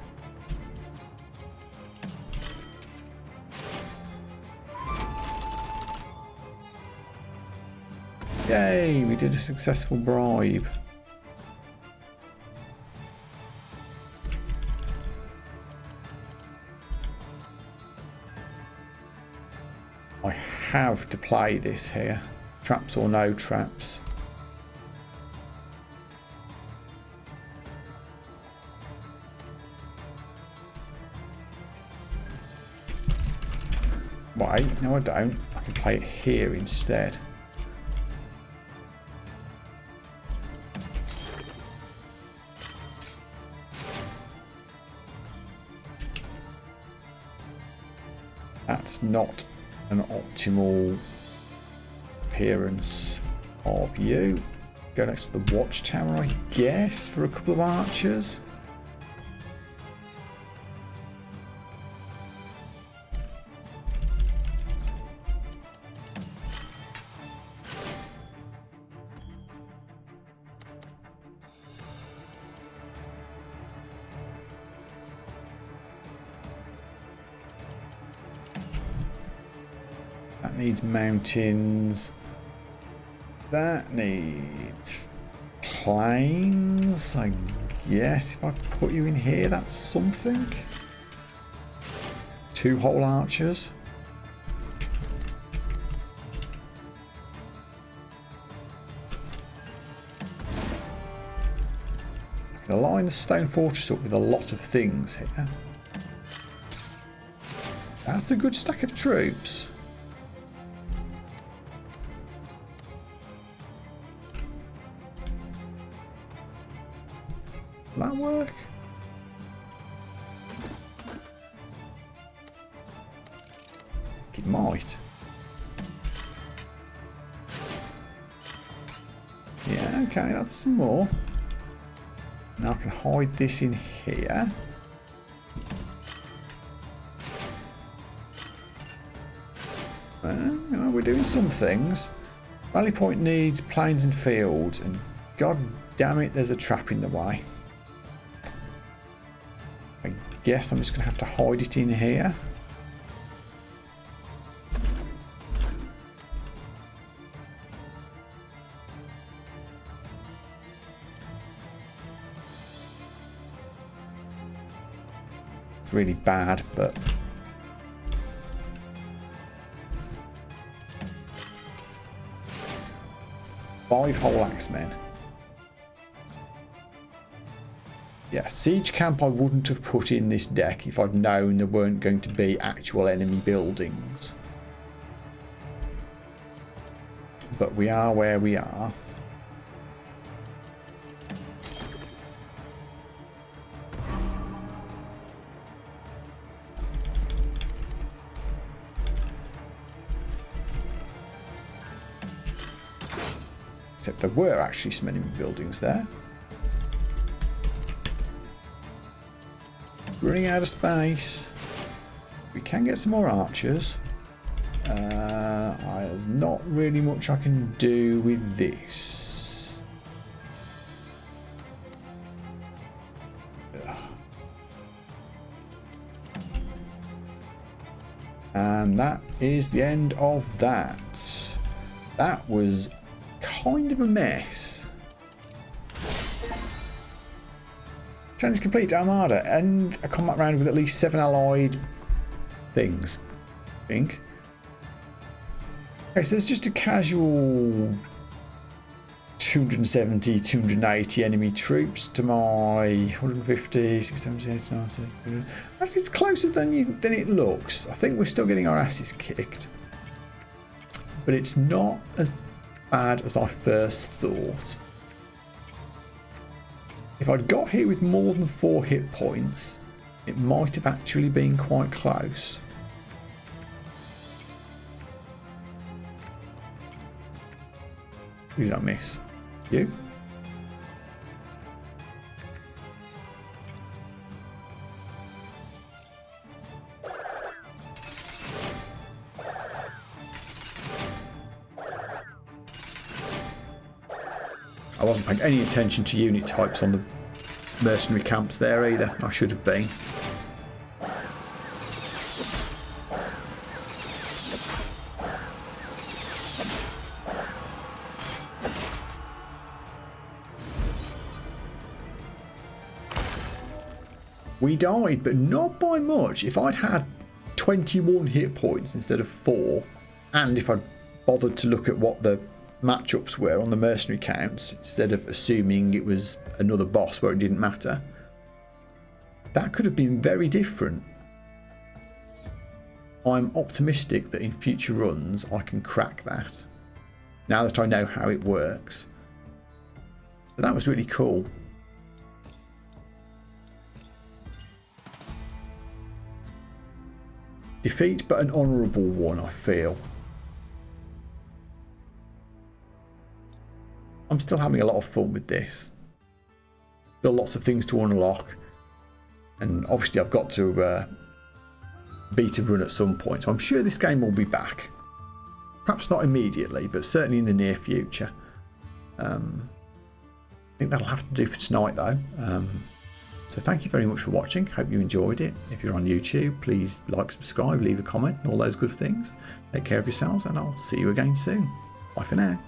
Yay, we did a successful bribe. I have to play this here. Traps or no traps. Wait, no I don't. I can play it here instead. That's not an optimal appearance of you. Go next to the watchtower, I guess, for a couple of archers. That needs mountains. That needs plains. I guess if I put you in here, that's something. 2 whole archers. I can align the stone fortress up with a lot of things here. That's a good stack of troops. Will that work? I think it might. Yeah, okay, that's some more. Now I can hide this in here. Well, we're doing some things. Rally point needs plains and fields, and god damn it, there's a trap in the way. I guess I'm just going to have to hide it in here. It's really bad, but... Five whole axemen. Yeah, siege camp I wouldn't have put in this deck if I'd known there weren't going to be actual enemy buildings. But we are where we are. Except there were actually some enemy buildings there. Running out of space. We can get some more archers. There's not really much I can do with this. Ugh. And that is the end of that. That was kind of a mess. Challenge complete, Armada, and a combat round with at least 7 allied things, I think. Okay, so it's just a casual 270, 280 enemy troops to my 150, 670, 890. Actually, it's closer than it looks. I think we're still getting our asses kicked. But it's not as bad as I first thought. If I'd got here with more than 4 hit points, it might have actually been quite close. Who did I miss? You? I wasn't paying any attention to unit types on the mercenary camps there either. I should have been. We died, but not by much. If I'd had 21 hit points instead of 4, and if I'd bothered to look at what the matchups were on the mercenary counts, instead of assuming it was another boss where it didn't matter, that could have been very different. I'm optimistic that in future runs I can crack that, now that I know how it works. But that was really cool. Defeat, but an honourable one, I feel. I'm still having a lot of fun with this. Still lots of things to unlock. And obviously I've got to beat a run at some point. So I'm sure this game will be back. Perhaps not immediately, but certainly in the near future. I think that'll have to do for tonight though. So thank you very much for watching. Hope you enjoyed it. If you're on YouTube, please like, subscribe, leave a comment, and all those good things. Take care of yourselves, and I'll see you again soon. Bye for now.